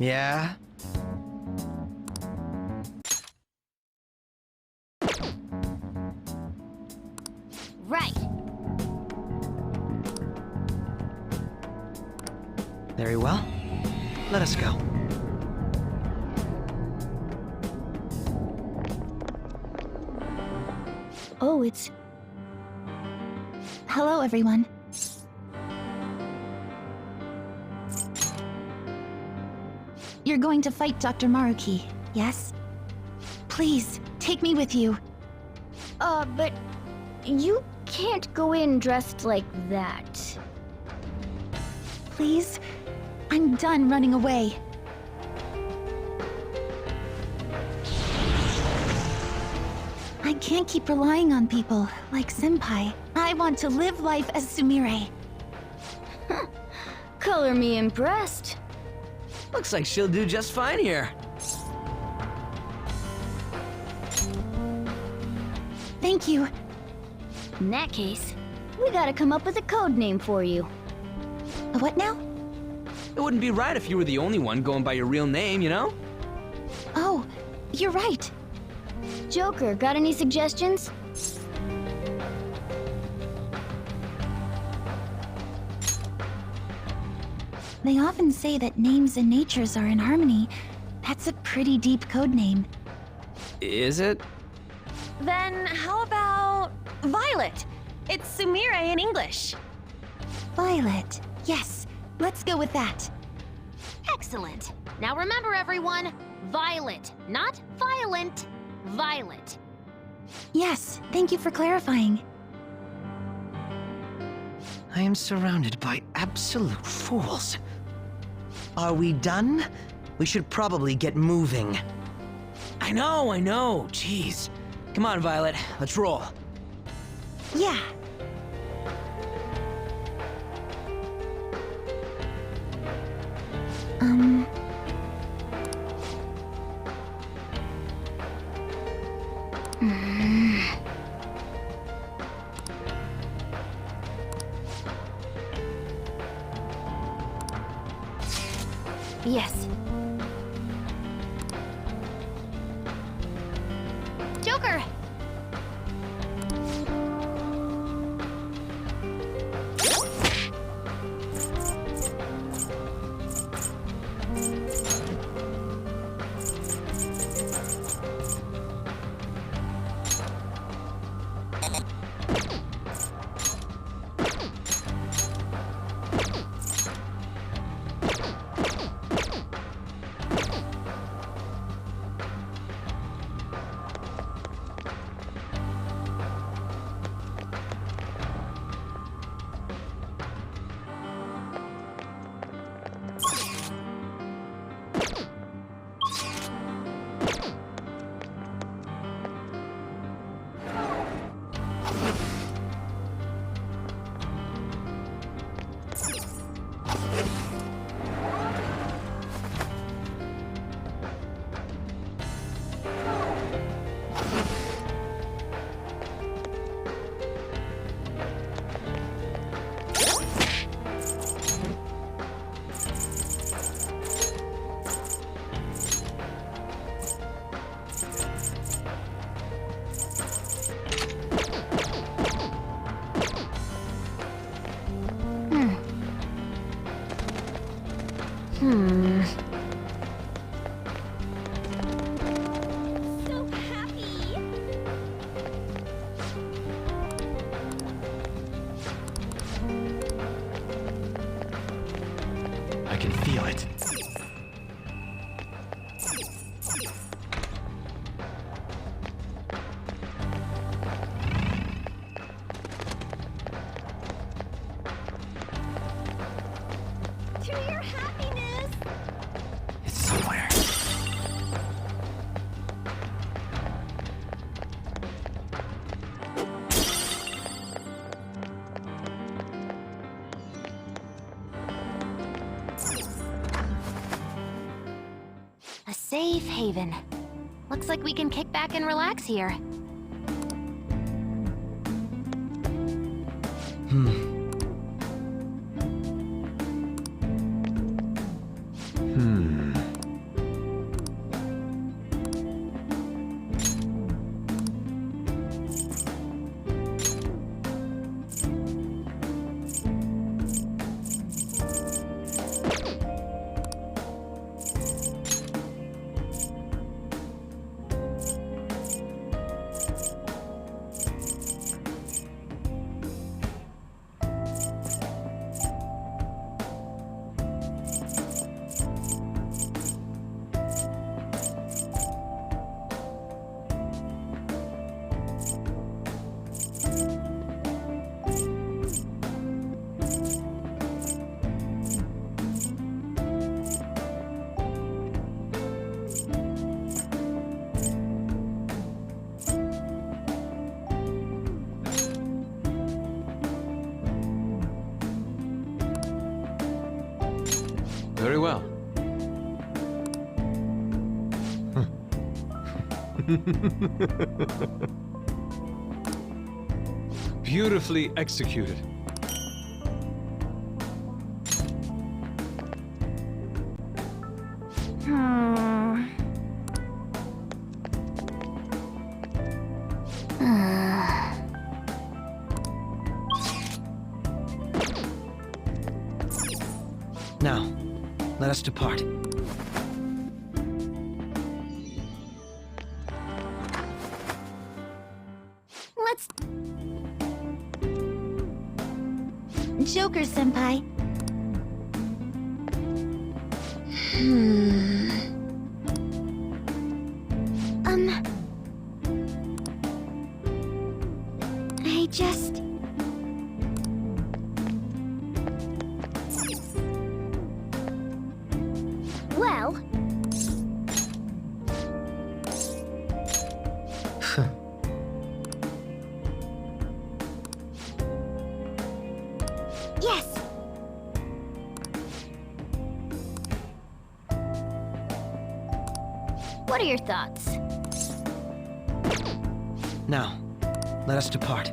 Yeah? Right. Very well. Let us go. Oh, it's... Hello, everyone. You're going to fight Dr. Maruki, yes? Please, take me with you. But you can't go in dressed like that. Please? I'm done running away. I can't keep relying on people, like Senpai. I want to live life as Sumire. Color me impressed. Looks like she'll do just fine here. Thank you. In that case, we gotta come up with a code name for you. What now? It wouldn't be right if you were the only one going by your real name, you know? Oh, you're right. Joker, got any suggestions? They often say that names and natures are in harmony. That's a pretty deep code name. Is it? Then how about Violet? It's Sumire in English. Violet. Yes, let's go with that. Excellent. Now remember, everyone, Violet, not violent. Violet. Yes, thank you for clarifying. I am surrounded by absolute fools. Are we done? We should probably get moving. I know. Jeez. Come on, Violet. Let's roll. Yeah. Yes. Joker! safe haven. Looks like we can kick back and relax here. Very well. Beautifully executed. Now, let us depart. Let's... Joker-senpai. I just... Well... Yes! What are your thoughts? Now, let us depart.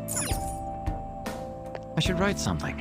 I should write something.